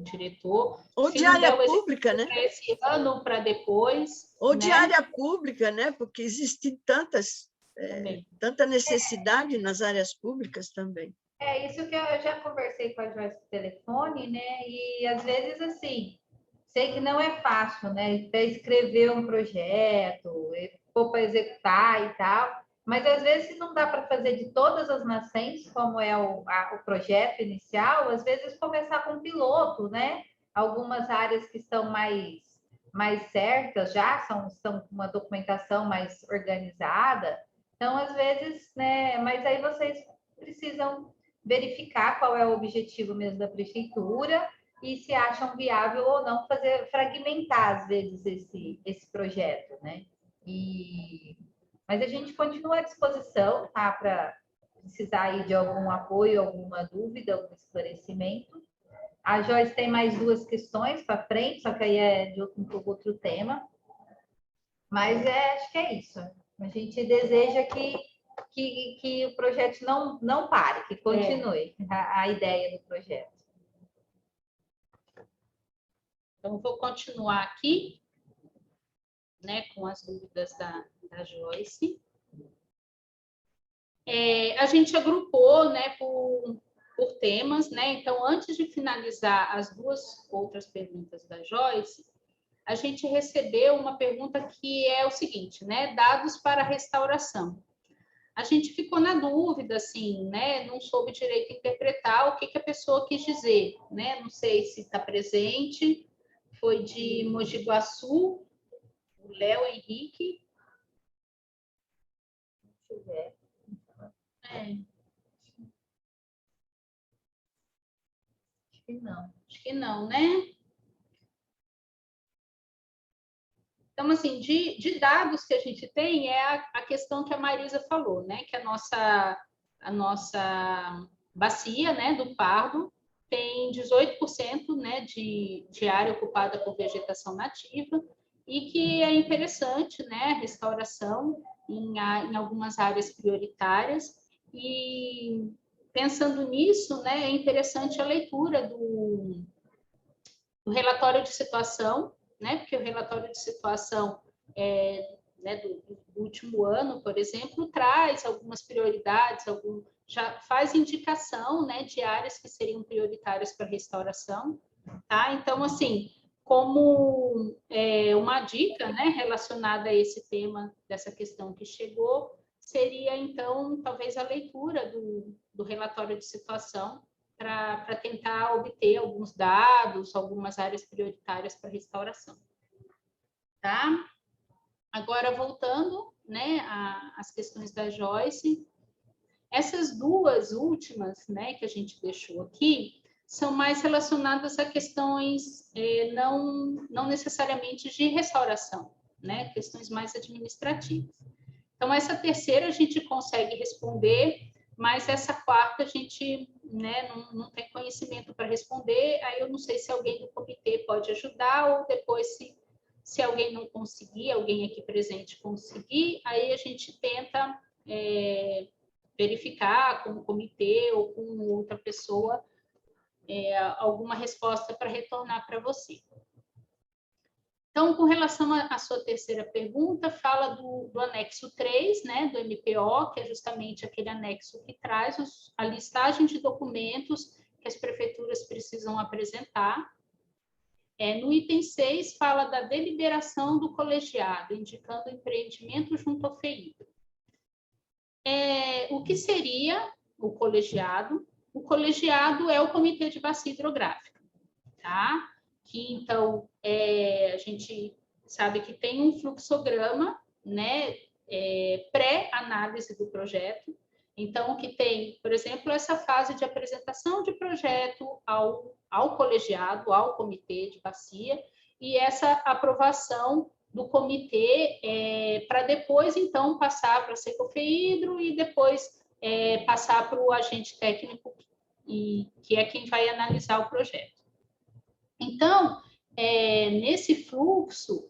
diretor. Ou se de não área der o pública, né? para esse ano, para depois. Ou né? de área pública, né? Porque existe tanta necessidade nas áreas públicas também. É isso que eu já conversei com a Joyce por telefone, né? E às vezes, assim, sei que não é fácil, né? Até escrever um projeto, for para executar e tal, mas às vezes, se não dá para fazer de todas as nascentes, como é o projeto inicial, às vezes começar com um piloto, né? Algumas áreas que estão mais certas já, estão com uma documentação mais organizada. Então, às vezes, né? Mas aí vocês precisam verificar qual é o objetivo mesmo da prefeitura e se acham viável ou não fragmentar, às vezes, esse projeto, né? Mas a gente continua à disposição, tá? Para precisar aí de algum apoio, alguma dúvida, algum esclarecimento. A Joyce tem mais 2 questões para frente, só que aí é de outro tema. Mas acho que é isso. A gente deseja que o projeto não pare, que continue a ideia do projeto. Então, vou continuar aqui, né, com as dúvidas da Joyce. A gente agrupou, né, por temas, né? Então, antes de finalizar as 2 outras perguntas da Joyce, a gente recebeu uma pergunta que é o seguinte, né? Dados para restauração. A gente ficou na dúvida, assim, né? Não soube direito interpretar o que a pessoa quis dizer, né? Não sei se está presente. Foi de Mogi Guaçu, o Léo Henrique. Deixa eu ver. Acho que não, né? Então, assim, de dados que a gente tem é a questão que a Marisa falou, né? Que a nossa bacia, né, do Pardo tem 18%, né, de área ocupada por vegetação nativa e que é interessante, né, a restauração em algumas áreas prioritárias. E pensando nisso, né, é interessante a leitura do relatório de situação, né, porque o relatório de situação né, do último ano, por exemplo, traz algumas prioridades, já faz indicação, né, de áreas que seriam prioritárias para restauração, tá? Então, assim, como uma dica, né, relacionada a esse tema, dessa questão que chegou, seria, então, talvez a leitura do relatório de situação para tentar obter alguns dados, algumas áreas prioritárias para restauração. Tá? Agora, voltando, né, às questões da Joyce, essas 2 últimas, né, que a gente deixou aqui, são mais relacionadas a questões não necessariamente de restauração, né, questões mais administrativas. Então, essa terceira a gente consegue responder, mas essa 4ª a gente, né, não tem conhecimento para responder, aí eu não sei se alguém do comitê pode ajudar, ou depois, se alguém não conseguir, alguém aqui presente conseguir, aí a gente tenta verificar com o comitê ou com outra pessoa alguma resposta para retornar para você. Então, com relação à sua terceira pergunta, fala do anexo 3, né, do MPO, que é justamente aquele anexo que traz a listagem de documentos que as prefeituras precisam apresentar. No item 6, fala da deliberação do colegiado, indicando o empreendimento junto ao FEIDRO. O que seria o colegiado? O colegiado é o Comitê de Bacia Hidrográfica, tá? Que, então, a gente sabe que tem um fluxograma, né, pré-análise do projeto. Então, que tem, por exemplo, essa fase de apresentação de projeto ao colegiado, ao comitê de bacia, e essa aprovação do comitê para depois, então, passar para a Secofeidro e depois passar para o agente técnico e que é quem vai analisar o projeto. Então, nesse fluxo,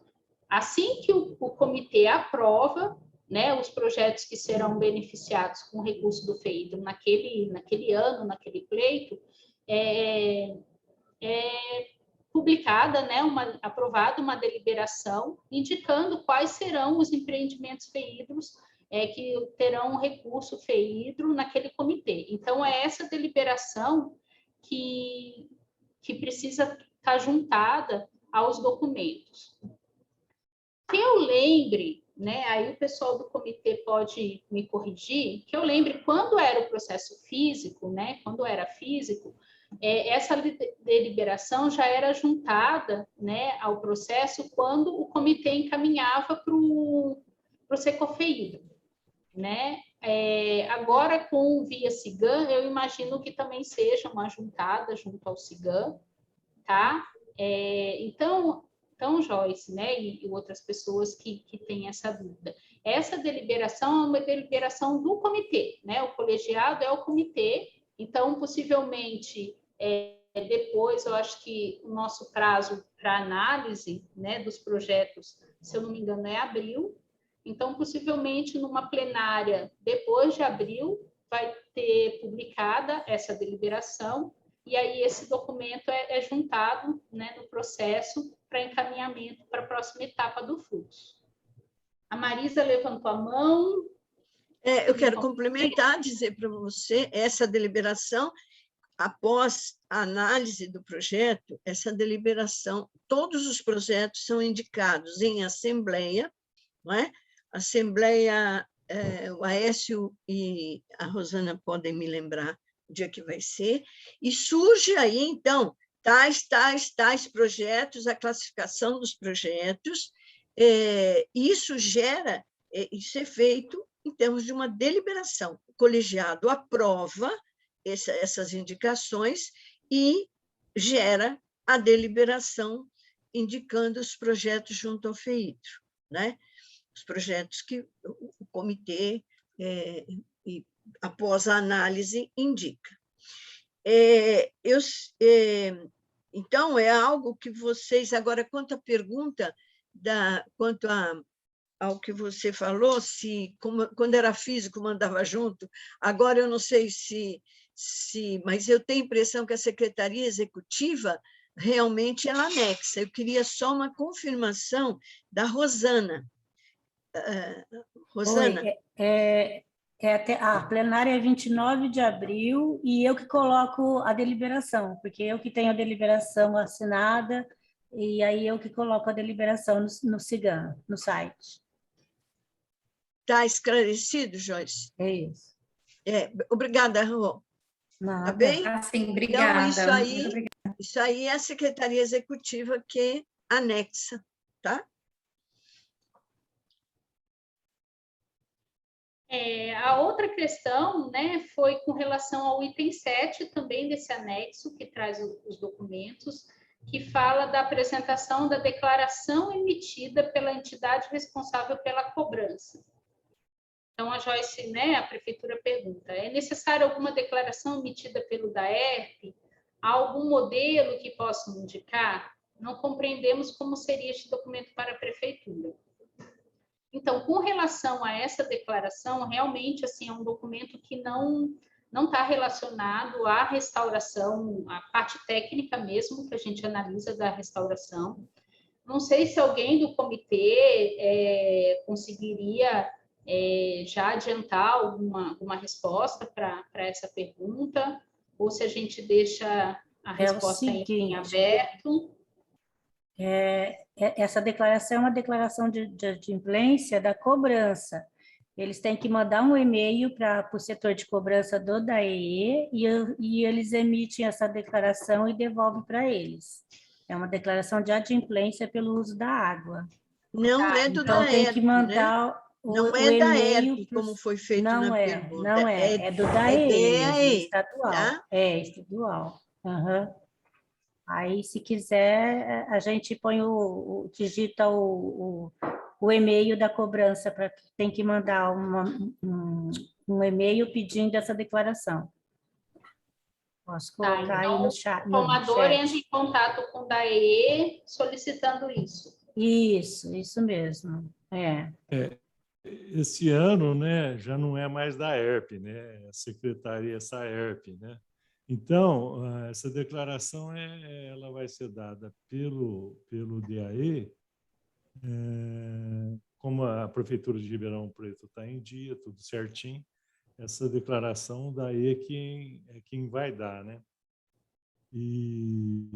assim que o comitê aprova, né, os projetos que serão beneficiados com o recurso do FEIDRO naquele ano, naquele pleito, é publicada, né, aprovada uma deliberação indicando quais serão os empreendimentos FEIDROS que terão recurso FEIDRO naquele comitê. Então, é essa deliberação que precisa estar juntada aos documentos. Que eu lembre, né, aí o pessoal do comitê pode me corrigir, que eu lembre quando era o processo físico, né, quando era físico, essa deliberação já era juntada, né, ao processo quando o comitê encaminhava para o Secofeidro, né? Agora, com o via SIGAM, eu imagino que também seja uma juntada junto ao SIGAM, tá? Então, Joyce, né, e outras pessoas que têm essa dúvida. Essa deliberação é uma deliberação do comitê, né? O colegiado é o comitê, então, possivelmente, depois, eu acho que o nosso prazo para análise, né, dos projetos, se eu não me engano, é abril. Então, possivelmente, numa plenária, depois de abril, vai ter publicada essa deliberação, e aí esse documento é juntado, né, no processo para encaminhamento para a próxima etapa do fluxo. A Marisa levantou a mão. Eu quero complementar, dizer para você, essa deliberação, após a análise do projeto, essa deliberação, todos os projetos são indicados em assembleia, não é? Assembleia, o Aécio e a Rosana podem me lembrar o dia que vai ser, e surge aí, então, tais projetos, a classificação dos projetos, isso gera, isso é feito em termos de uma deliberação. O colegiado aprova essas indicações e gera a deliberação indicando os projetos junto ao FEIDRO, né? Os projetos que o comitê, após a análise, indica. Então, é algo que vocês... Agora, quanto à pergunta, quanto ao que você falou, quando era físico, mandava junto, agora eu não sei mas eu tenho a impressão que a Secretaria Executiva realmente ela anexa. Eu queria só uma confirmação da Rosana. Rosana? Oi, a plenária é 29 de abril e eu que coloco a deliberação, porque eu que tenho a deliberação assinada e aí eu que coloco a deliberação no SIGAM, no site. Está esclarecido, Joyce? É isso. Obrigada, Rô. Nada. Tá bem? Sim, obrigada. Então, isso aí é a Secretaria Executiva que anexa, tá? A outra questão, né, foi com relação ao item 7, também desse anexo, que traz os documentos, que fala da apresentação da declaração emitida pela entidade responsável pela cobrança. Então, a Joyce, né, a prefeitura pergunta, é necessário alguma declaração emitida pelo DAERP? Há algum modelo que possa indicar? Não compreendemos como seria este documento para a prefeitura. Então, com relação a essa declaração, realmente, assim, é um documento que não está relacionado à restauração, à parte técnica mesmo, que a gente analisa da restauração. Não sei se alguém do comitê conseguiria já adiantar alguma resposta para essa pergunta, ou se a gente deixa a resposta em aberto. Essa declaração é uma declaração de adimplência da cobrança. Eles têm que mandar um e-mail para o setor de cobrança do DAEE e eles emitem essa declaração e devolvem para eles. É uma declaração de adimplência pelo uso da água. Não é do então, DAERP, tem que mandar, né? Não é da ERP, como foi feito na pergunta. Não é do DAEE, estadual. Tá? É estadual. Uhum. Aí, se quiser, a gente põe digita o e-mail da cobrança, tem que mandar um e-mail pedindo essa declaração. Posso Tá, colocar aí então, no chat. o tomador chat. entra em contato com o DAE solicitando isso. Isso mesmo. É. Esse ano, né, já não é mais da ERP, né, a secretaria SAERP, né? Então, essa declaração ela vai ser dada pelo DAE, como a Prefeitura de Ribeirão Preto está em dia, tudo certinho, essa declaração daí é quem vai dar, né? E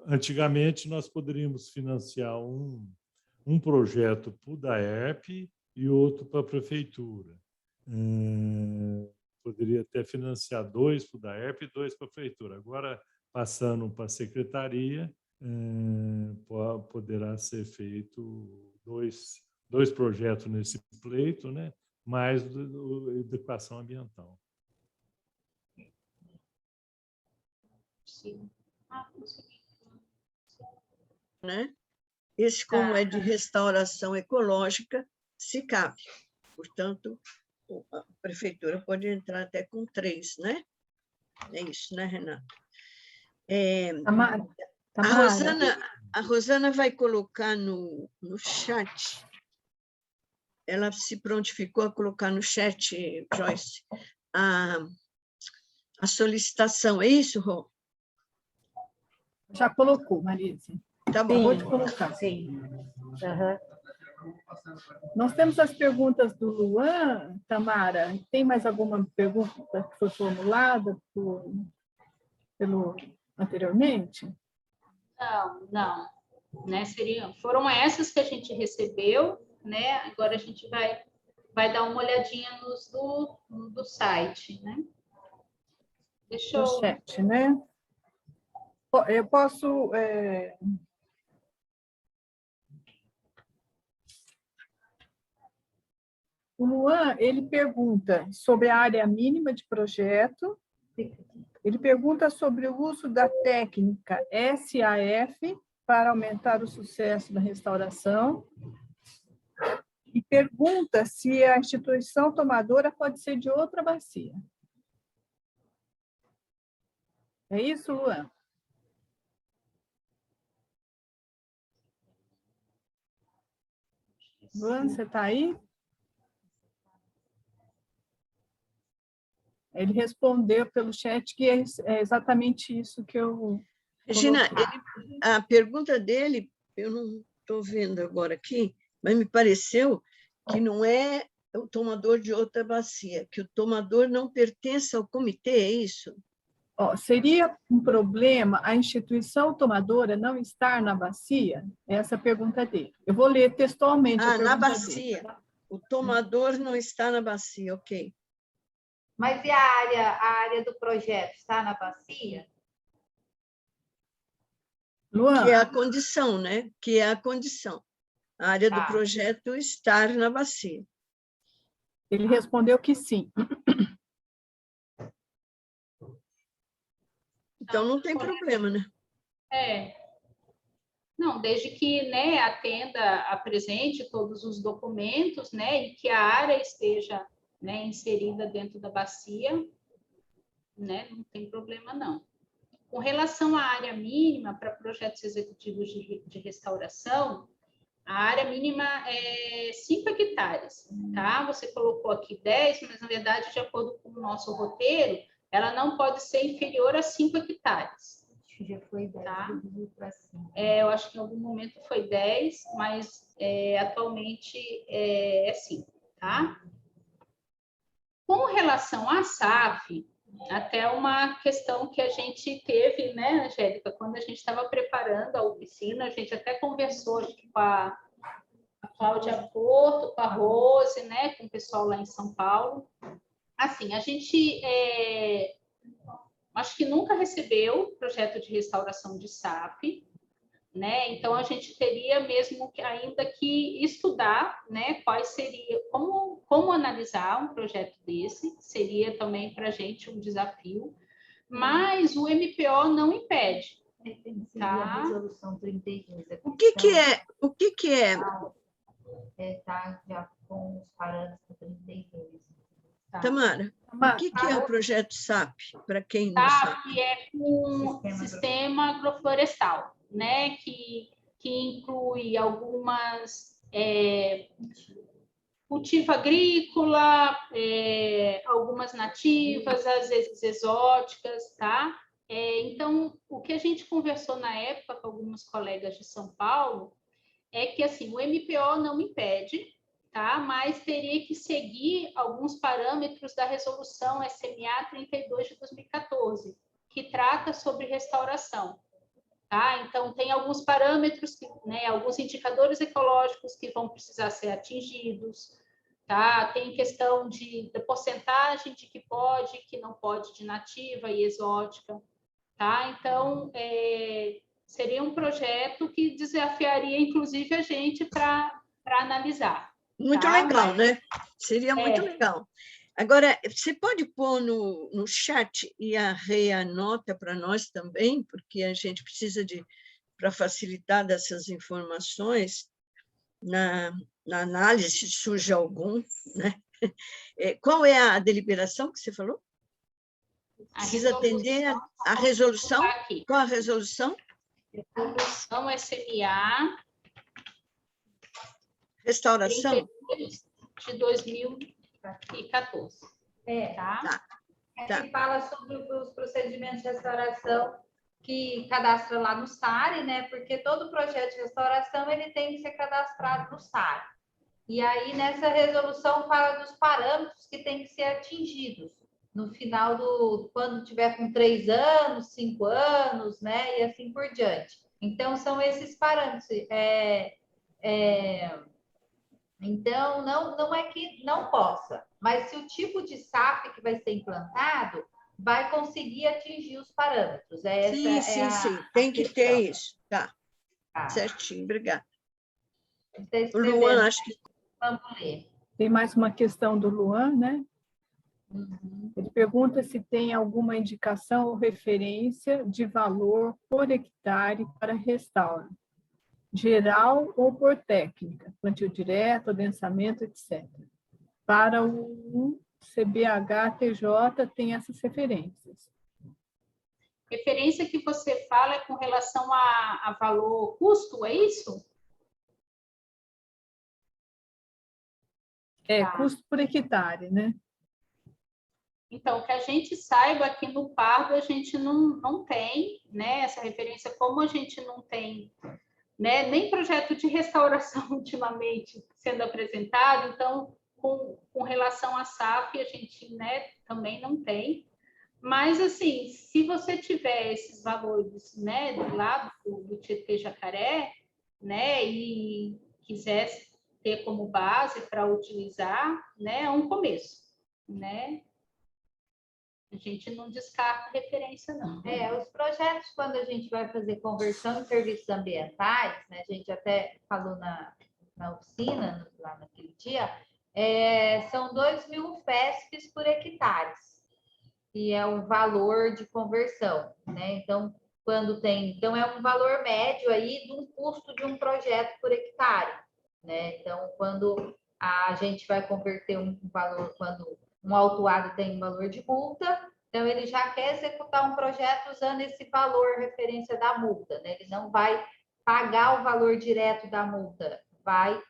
antigamente nós poderíamos financiar um projeto para o DAERP e outro para a Prefeitura. Poderia até financiar 2 para o DAERP e 2 para a Prefeitura. Agora, passando para a Secretaria, poderá ser feito dois projetos nesse pleito, né? Mais educação ambiental. Sim. Consegui. Né? Esse, como é de restauração ecológica, se cabe. Portanto, a prefeitura pode entrar até com 3, né? É isso, né, Renata? Tamara, A Rosana vai colocar no chat, ela se prontificou a colocar no chat, Joyce, a solicitação. É isso, Rô? já colocou, Marise. Tá bom. Vou te colocar. Sim. Nós temos as perguntas do Luan, Tamara. Tem mais alguma pergunta que foi formulada pelo anteriormente? Não. Né, foram essas que a gente recebeu, né? Agora a gente vai dar uma olhadinha nos do site, né? Deixa eu... No chat, né? Eu posso... O Luan, ele pergunta sobre a área mínima de projeto, ele pergunta sobre o uso da técnica SAF para aumentar o sucesso da restauração e pergunta se a instituição tomadora pode ser de outra bacia. É isso, Luan? Luan, você está aí? Ele respondeu pelo chat que é exatamente isso que eu... Regina, a pergunta dele, eu não estou vendo agora aqui, mas me pareceu que não é o tomador de outra bacia, que o tomador não pertence ao comitê, é isso? Seria um problema a instituição tomadora não estar na bacia? Essa é a pergunta dele. Eu vou ler textualmente a pergunta na bacia. dele. O tomador não está na bacia, ok. Mas e a área do projeto está na bacia? Luan, que é a condição, né? Que é a condição. A área do projeto estar na bacia. Ele respondeu que sim. Então, não tem problema, né? Não, desde que, né, apresente todos os documentos, né, e que a área esteja, né, inserida dentro da bacia, né, não tem problema, não. Com relação à área mínima para projetos executivos de restauração, a área mínima é 5 hectares, tá? Você colocou aqui 10, mas, na verdade, de acordo com o nosso roteiro, ela não pode ser inferior a 5 hectares. Já foi 10, tá? para 5. Eu acho que em algum momento foi 10, mas atualmente é 5, tá? Com relação à SAF, até uma questão que a gente teve, né, Angélica, quando a gente estava preparando a oficina, a gente até conversou com a Cláudia Porto, com a Rose, né, com o pessoal lá em São Paulo. Assim, a gente acho que nunca recebeu projeto de restauração de SAF, né? Então a gente teria mesmo ainda que estudar, né, quais seria, como analisar um projeto desse, seria também para a gente um desafio, mas o MPO não impede. Tá? A resolução 32. O que é? Tá já com os parâmetros 32. Tamara, O que é o projeto SAP, para quem não sabe? SAP é um sistema agroflorestal, né? Que inclui algumas cultivo agrícola, algumas nativas, às vezes exóticas, tá? Então, o que a gente conversou na época com alguns colegas de São Paulo é que, assim, o MPO não impede, tá? Mas teria que seguir alguns parâmetros da resolução SMA 32 de 2014, que trata sobre restauração. Tá? Então, tem alguns parâmetros, né, alguns indicadores ecológicos que vão precisar ser atingidos, tá? Tem questão da porcentagem de que pode, que não pode, de nativa e exótica. Tá? Então, seria um projeto que desafiaria, inclusive, a gente para analisar. Muito tá? legal, né? Seria muito legal. Agora, você pode pôr no chat e a Rê anota para nós também, porque a gente precisa para facilitar dessas informações na análise, se surge algum, né? Qual é a deliberação que você falou? Precisa atender a resolução? Qual a resolução? Resolução SMA Restauração? de 2014. Tá. Que fala sobre os procedimentos de restauração que cadastra lá no SARI, né? Porque todo projeto de restauração ele tem que ser cadastrado no SARI. E aí, nessa resolução, fala dos parâmetros que têm que ser atingidos no final quando tiver com 3 anos, 5 anos, né? E assim por diante. Então, são esses parâmetros. Então, não é que não possa, mas se o tipo de SAP que vai ser implantado vai conseguir atingir os parâmetros. Sim. Tem que ter isso. Tá. Certinho, obrigada. O Luan, acho que... Vamos ler. Tem mais uma questão do Luan, né? Ele pergunta se tem alguma indicação ou referência de valor por hectare para restauro, geral ou por técnica, plantio direto, adensamento, etc. Para o CBH-TJ tem essas referências. Referência que você fala é com relação a valor custo, é isso? Custo por hectare, né? Então, que a gente saiba, aqui no Pardo a gente não tem, né, essa referência, como a gente não tem, né, nem projeto de restauração ultimamente sendo apresentado, então, com relação à SAF, a gente, né, também não tem. Mas, assim, se você tiver esses valores, né, do lado do Tietê Jacaré, né, e quiser ter como base para utilizar, né, é um começo, né? A gente não descarta referência, não. Os projetos, quando a gente vai fazer conversão em serviços ambientais, né, a gente até falou na oficina, lá naquele dia, são 2.000 FESPs por hectares, que é o valor de conversão, né? Então, então é um valor médio aí de um custo de um projeto por hectare, né? Então, quando a gente vai converter um valor, quando um autuado tem um valor de multa, então ele já quer executar um projeto usando esse valor referência da multa, né? Ele não vai pagar o valor direto da multa, vai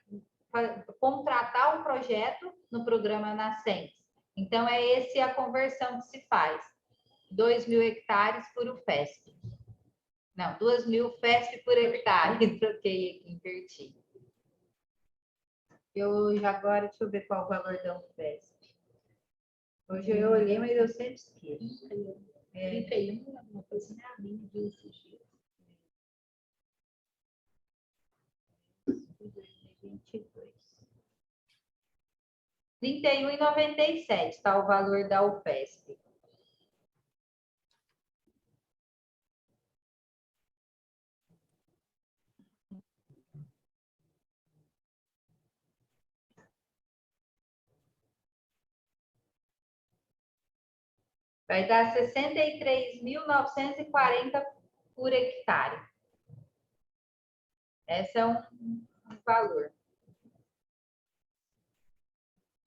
contratar um projeto no programa Nascentes. Então, essa a conversão que se faz. 2.000 hectares por UFESP. Não, 2.000 FESP por hectare. Troquei aqui, inverti. Agora, deixa eu ver qual o valor da UFESP. Hoje eu olhei, mas eu sempre esqueço. 31, alguma coisa, né? A minha de esses dias. 2022. 31,97 está o valor da UFESP. Vai dar 63.940 por hectare. Esse é um valor.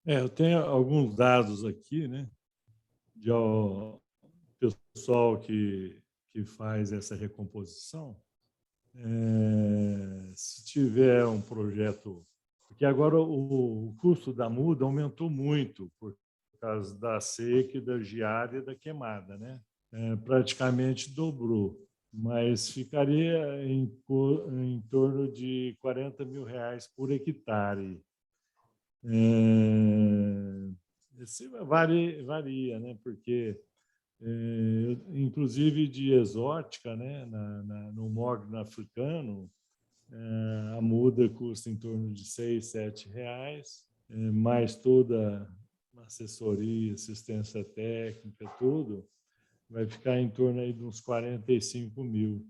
Eu tenho alguns dados aqui, né? pessoal que faz essa recomposição, se tiver um projeto, porque agora o custo da muda aumentou muito por causa da seca, da geada e da queimada, né? Praticamente dobrou, mas ficaria em torno de R$40 mil por hectare. Varia, né? Porque inclusive de exótica, né? No mogno africano, a muda custa em torno de R$6, R$7, mais toda a assessoria, assistência técnica, tudo, vai ficar em torno aí de uns 45 mil.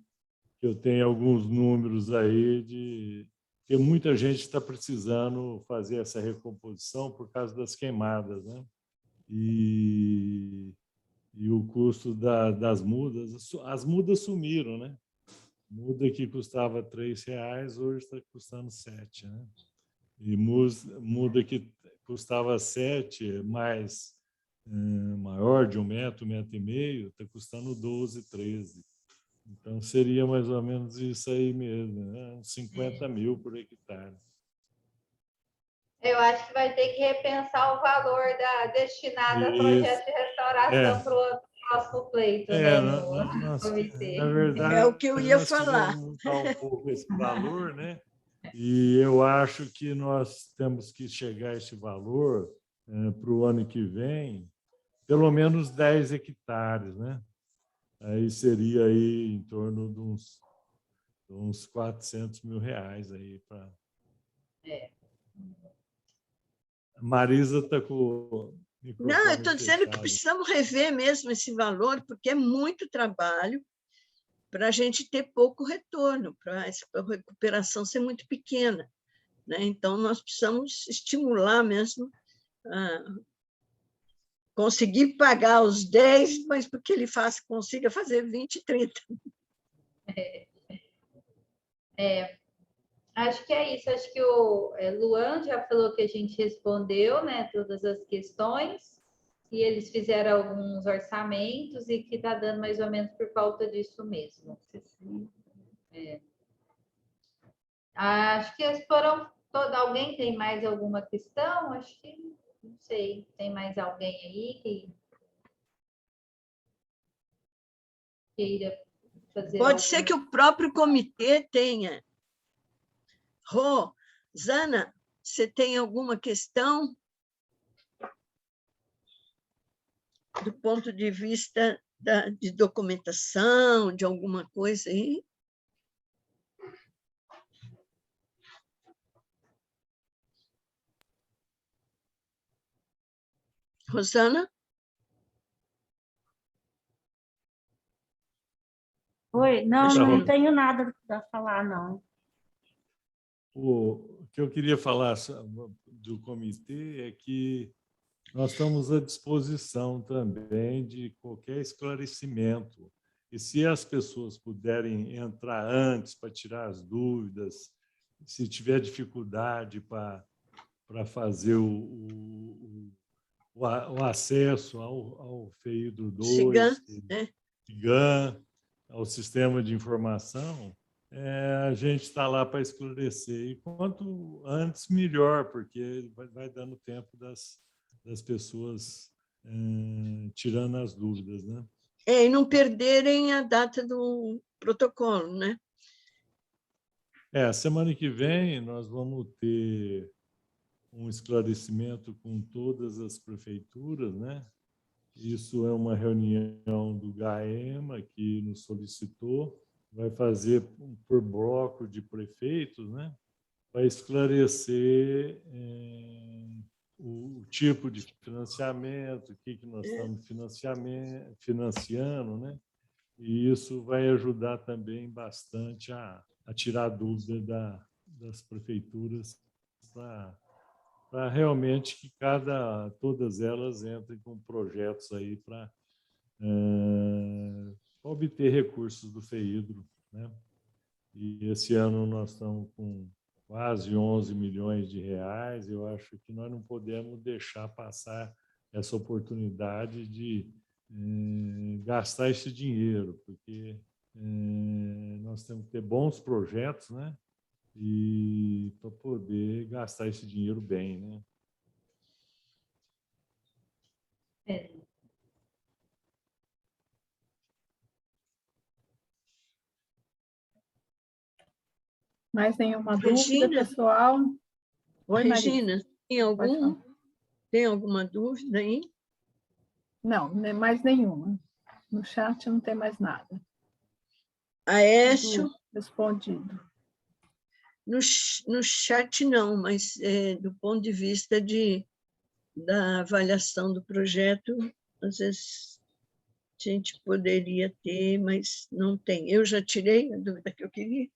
Eu tenho alguns números aí porque muita gente está precisando fazer essa recomposição por causa das queimadas, né? E o custo das mudas, as mudas sumiram, né? Muda que custava R$3, hoje está custando R$7, né? E muda que custava R$7, mais maior, de 1 metro, 1,5 metro, está custando R$12, R$13. Então, seria mais ou menos isso aí mesmo, né? Uns 50 mil por hectare. Eu acho que vai ter que repensar o valor destinado a projeto de restauração para o próximo pleito, né? No comitê. Na verdade, é o que eu ia falar. Aumentar um pouco esse valor, né? E eu acho que nós temos que chegar a esse valor para o ano que vem, pelo menos 10 hectares, né? Aí seria aí em torno de uns R$400 mil aí para. Marisa está com. Não, eu estou dizendo que fechado. precisamos rever mesmo esse valor, porque é muito trabalho para a gente ter pouco retorno, para a recuperação ser muito pequena, né? Então, nós precisamos estimular mesmo, conseguir pagar os 10, mas porque ele consiga fazer 20, 30. Acho que é isso. Acho que o Luan já falou que a gente respondeu, né, todas as questões, e eles fizeram alguns orçamentos e que está dando mais ou menos por falta disso mesmo. Acho que foram todos. Alguém tem mais alguma questão? Acho que não sei. Tem mais alguém aí que queira fazer? Pode ser que o próprio comitê tenha. Zana, você tem alguma questão do ponto de vista de documentação, de alguma coisa aí? Rosana? Oi, não tenho nada a falar, não. O que eu queria falar do comitê é que nós estamos à disposição também de qualquer esclarecimento. E se as pessoas puderem entrar antes para tirar as dúvidas, se tiver dificuldade para fazer o acesso ao FEIDRO 2, GAN, ao sistema de informação, a gente está lá para esclarecer. E quanto antes, melhor, porque vai dando tempo das pessoas tirando as dúvidas, né? E não perderem a data do protocolo, né? Semana que vem nós vamos ter um esclarecimento com todas as prefeituras, né? Isso é uma reunião do GAEMA que nos solicitou, vai fazer por bloco de prefeitos, né? Vai esclarecer o tipo de financiamento, o que nós estamos financiando, né? E isso vai ajudar também bastante a tirar a dúvida das prefeituras para realmente que todas elas entrem com projetos aí para obter recursos do FEIDRO, né? E esse ano nós estamos com quase 11 milhões de reais. Eu acho que nós não podemos deixar passar essa oportunidade de gastar esse dinheiro, porque nós temos que ter bons projetos, né? E para poder gastar esse dinheiro bem, né? Mais nenhuma Regina? dúvida, pessoal? Oi, Regina, Maria. Tem alguma dúvida aí? Não, mais nenhuma. No chat não tem mais nada. Aécio? Tudo respondido. No chat não, mas do ponto de vista da avaliação do projeto, às vezes a gente poderia ter, mas não tem. Eu já tirei a dúvida que eu queria.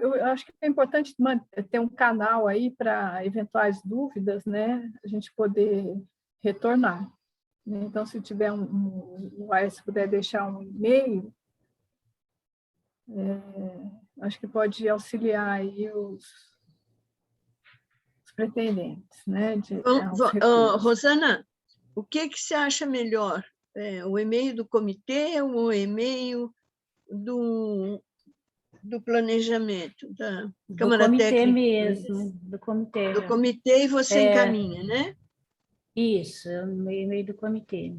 Eu acho que é importante ter um canal aí para eventuais dúvidas, né? A gente poder retornar. Então, se tiver o Aécio puder deixar um e-mail, acho que pode auxiliar aí os pretendentes, né? Rosana, o que você acha melhor? O e-mail do comitê ou o e-mail do planejamento, da Câmara Técnica? Mesmo, do comitê. Do comitê e você encaminha, né? Isso, no e-mail do comitê.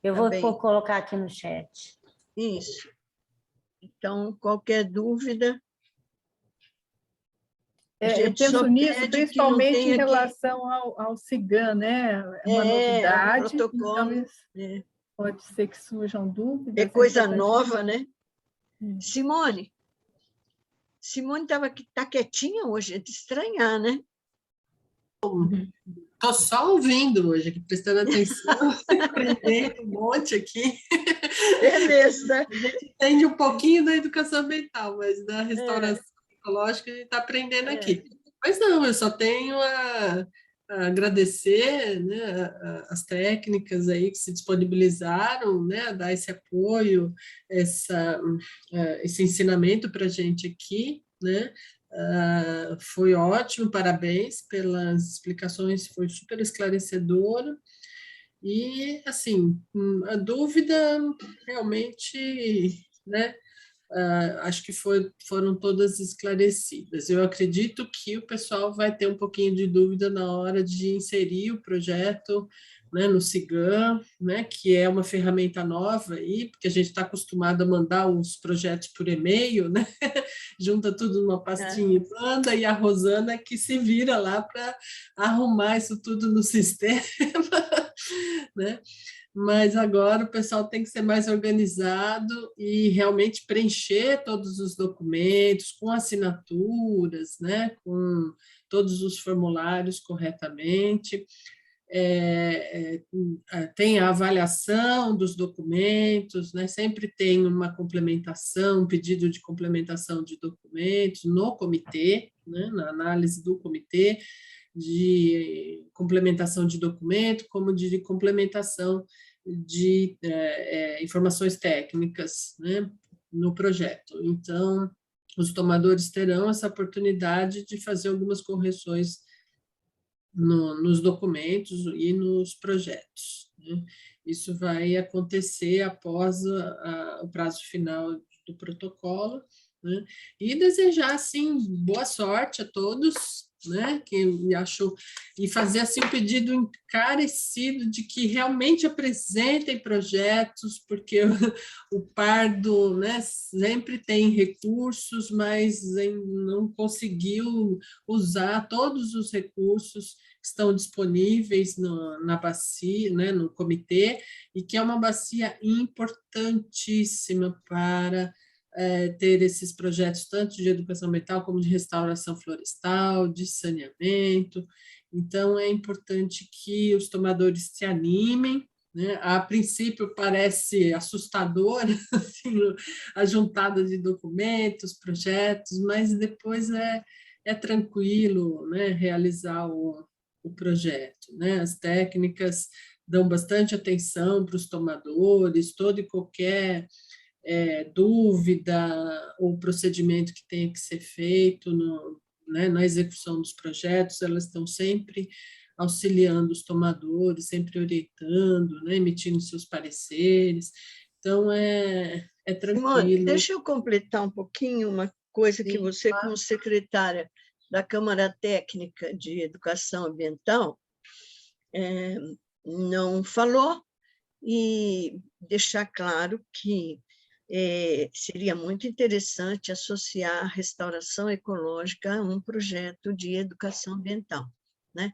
Eu vou colocar aqui no chat. Isso. Então, qualquer dúvida... Eu penso nisso, principalmente em relação ao CIGAM, né? É uma novidade, protocolo, então pode ser que surjam dúvidas. É coisa nova, né? Simone tá quietinha hoje, é de estranhar, né? Estou só ouvindo hoje, aqui, prestando atenção, aprendendo um monte aqui. É mesmo, né? A gente entende um pouquinho da educação ambiental, mas da restauração ecológica a gente está aprendendo aqui. Mas não, eu só tenho a agradecer, né, as técnicas aí que se disponibilizaram, né, a dar esse apoio, esse ensinamento para a gente aqui, né? Foi ótimo, parabéns pelas explicações, foi super esclarecedora. E, assim, a dúvida realmente, né, acho que foram todas esclarecidas. Eu acredito que o pessoal vai ter um pouquinho de dúvida na hora de inserir o projeto, né, no CIGAM, né, que é uma ferramenta nova aí, porque a gente está acostumado a mandar os projetos por e-mail, né, junta tudo numa pastinha e manda, e a Rosana que se vira lá para arrumar isso tudo no sistema, né? Mas agora o pessoal tem que ser mais organizado e realmente preencher todos os documentos com assinaturas, né? Com todos os formulários corretamente. Tem a avaliação dos documentos, né? Sempre tem uma complementação, um pedido de complementação de documentos no comitê, né? Na análise do comitê, de complementação de documento, como de complementação de informações técnicas, né, no projeto. Então, os tomadores terão essa oportunidade de fazer algumas correções nos documentos e nos projetos, né? Isso vai acontecer após o prazo final do protocolo, né? E desejar, assim, boa sorte a todos, né, e fazer assim um pedido encarecido de que realmente apresentem projetos, porque o Pardo, né, sempre tem recursos, mas não conseguiu usar todos os recursos que estão disponíveis na bacia, né, no comitê, e que é uma bacia importantíssima para ter esses projetos tanto de educação ambiental como de restauração florestal, de saneamento. Então, é importante que os tomadores se animem, né? A princípio parece assustador assim, a juntada de documentos, projetos, mas depois é tranquilo, né, realizar o projeto, né? As técnicas dão bastante atenção para os tomadores, todo e qualquer dúvida ou procedimento que tenha que ser feito na execução dos projetos, elas estão sempre auxiliando os tomadores, sempre orientando, né, emitindo seus pareceres. Então, é Simone, tranquilo. deixa eu completar um pouquinho uma coisa que você, como secretária da Câmara Técnica de Educação Ambiental, não falou, e deixar claro que seria muito interessante associar a restauração ecológica a um projeto de educação ambiental, né?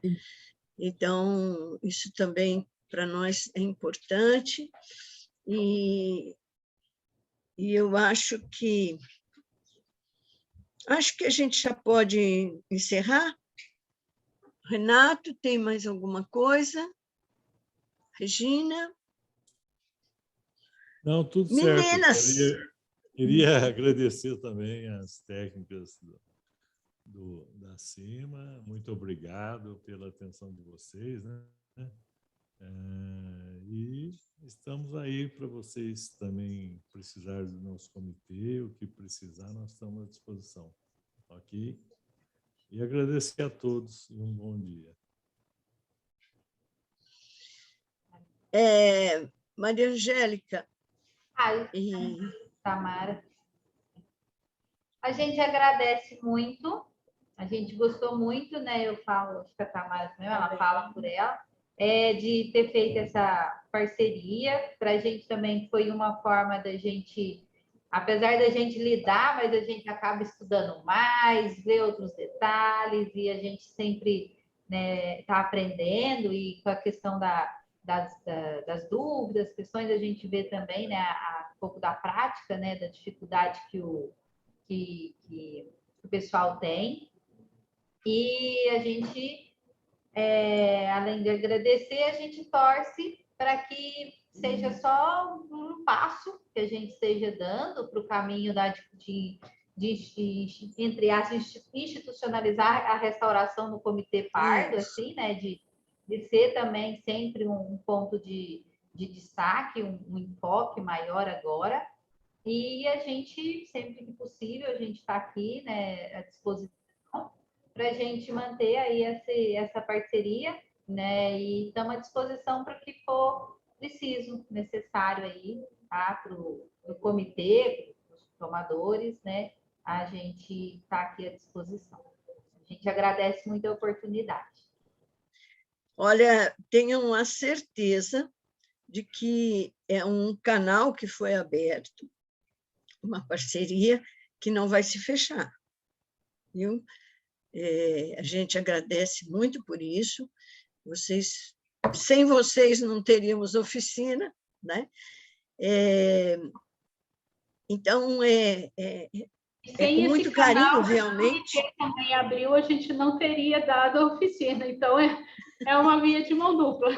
Então, isso também para nós é importante, e eu acho que a gente já pode encerrar. Renato, tem mais alguma coisa? Regina? Não, tudo Meninas! certo. Queria agradecer também as técnicas da CIMA. Muito obrigado pela atenção de vocês, né? E estamos aí para vocês também precisarem do nosso comitê, o que precisar, nós estamos à disposição. Ok? E agradecer a todos e um bom dia. Maria Angélica e Tamara. A gente agradece muito, a gente gostou muito, né? Eu falo, acho que a Tamara também, ela fala por ela, de ter feito essa parceria. Para a gente também foi uma forma da gente, apesar da gente lidar, mas a gente acaba estudando mais, ver outros detalhes, e a gente sempre está aprendendo, e com a questão das dúvidas, questões, a gente vê também, né, um pouco da prática, né, da dificuldade que o pessoal tem. E a gente, além de agradecer, a gente torce para que seja só um passo que a gente esteja dando para o caminho entre aspas, institucionalizar a restauração no Comitê Pardo, assim, né, de ser também sempre um ponto de destaque, um enfoque maior agora. E a gente, sempre que possível, a gente está aqui, né, à disposição para a gente manter aí essa parceria, né, e estamos à disposição para o que for preciso, necessário aí, tá, para o comitê, para os tomadores, né, a gente está aqui à disposição. A gente agradece muito a oportunidade. Olha, tenham a certeza de que é um canal que foi aberto, uma parceria que não vai se fechar, viu? A gente agradece muito por isso. Sem vocês não teríamos oficina, né? Então, com muito carinho, realmente. Se também abriu, a gente não teria dado a oficina, então é uma via de mão dupla.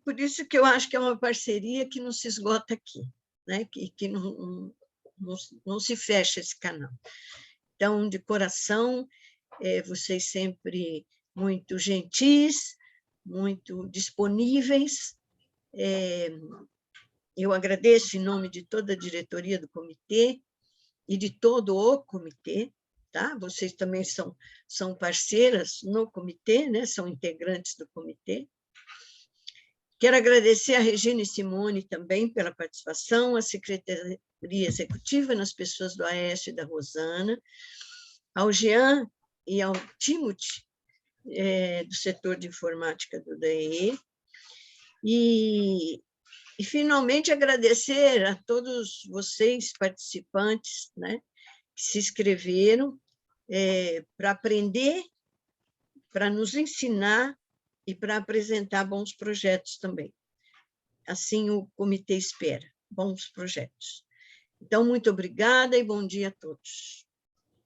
Por isso que eu acho que é uma parceria que não se esgota aqui, né? Que não se fecha esse canal. Então, de coração, vocês sempre muito gentis, muito disponíveis. Eu agradeço em nome de toda a diretoria do comitê e de todo o comitê, tá? Vocês também são parceiras no comitê, né? São integrantes do comitê. Quero agradecer a Regina e Simone também pela participação, a Secretaria Executiva, nas pessoas do Aécio e da Rosana, ao Jean e ao Timothy, do setor de informática do DAE, e finalmente agradecer a todos vocês, participantes, né, que se inscreveram para aprender, para nos ensinar e para apresentar bons projetos também. Assim o comitê espera, bons projetos. Então, muito obrigada e bom dia a todos.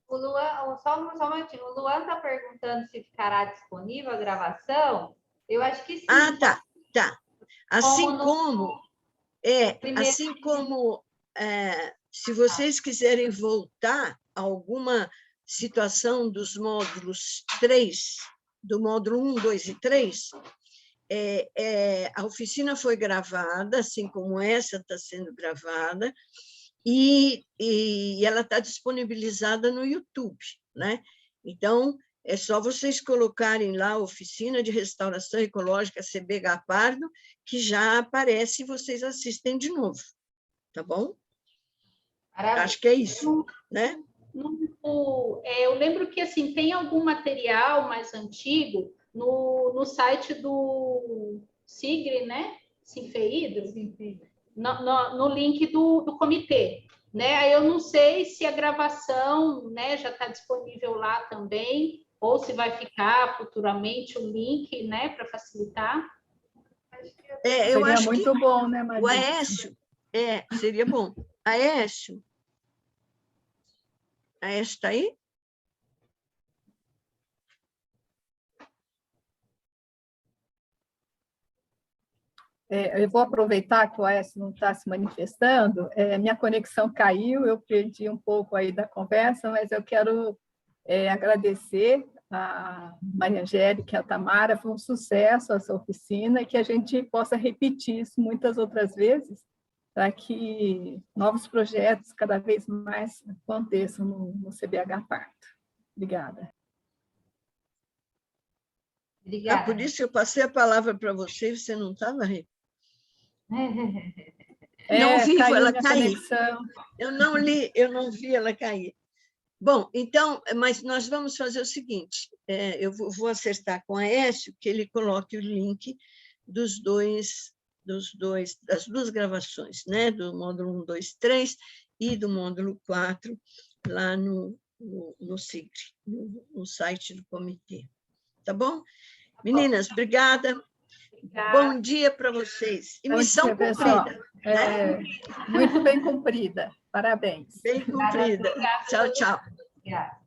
O Luan, só um momentinho, o Luan está perguntando se ficará disponível a gravação. Eu acho que sim. Ah, tá. Assim como se vocês quiserem voltar a alguma situação dos módulos 3, do módulo 1, 2 e 3, a oficina foi gravada, assim como essa está sendo gravada, e ela está disponibilizada no YouTube, né? Então, É só vocês colocarem lá Oficina de Restauração Ecológica CBH Pardo, que já aparece e vocês assistem de novo. Tá bom? Maravilha. Acho que é isso, né? Eu lembro que assim, tem algum material mais antigo no site do SIGRE, né? Sinfeidro, no link do comitê. Né? Aí eu não sei se a gravação, né, já está disponível lá também, ou se vai ficar futuramente o link, né, para facilitar. Eu Seria acho muito que bom, né, Maria? o Aécio, seria bom. Aécio está aí? Eu vou aproveitar que o Aécio não está se manifestando, minha conexão caiu, eu perdi um pouco aí da conversa, mas eu quero agradecer a Maria Angélica e a Tamara, foi um sucesso essa oficina, e que a gente possa repetir isso muitas outras vezes, para que novos projetos cada vez mais aconteçam no CBH Pardo. Obrigada. Obrigada. Por isso eu passei a palavra para você e você não estava, Rê? Não vi ela cair. Conexão. Eu não vi ela cair. Bom, então, mas nós vamos fazer o seguinte, eu vou acertar com a Aécio que ele coloque o link das duas gravações, né? Do módulo 1, 2, 3 e do módulo 4, lá no SIGRE, no site do comitê. Tá bom? Meninas, obrigada. Bom dia para vocês. E missão cumprida. Né? Muito bem cumprida. Parabéns. Bem cumprida. Tchau, tchau. Obrigada.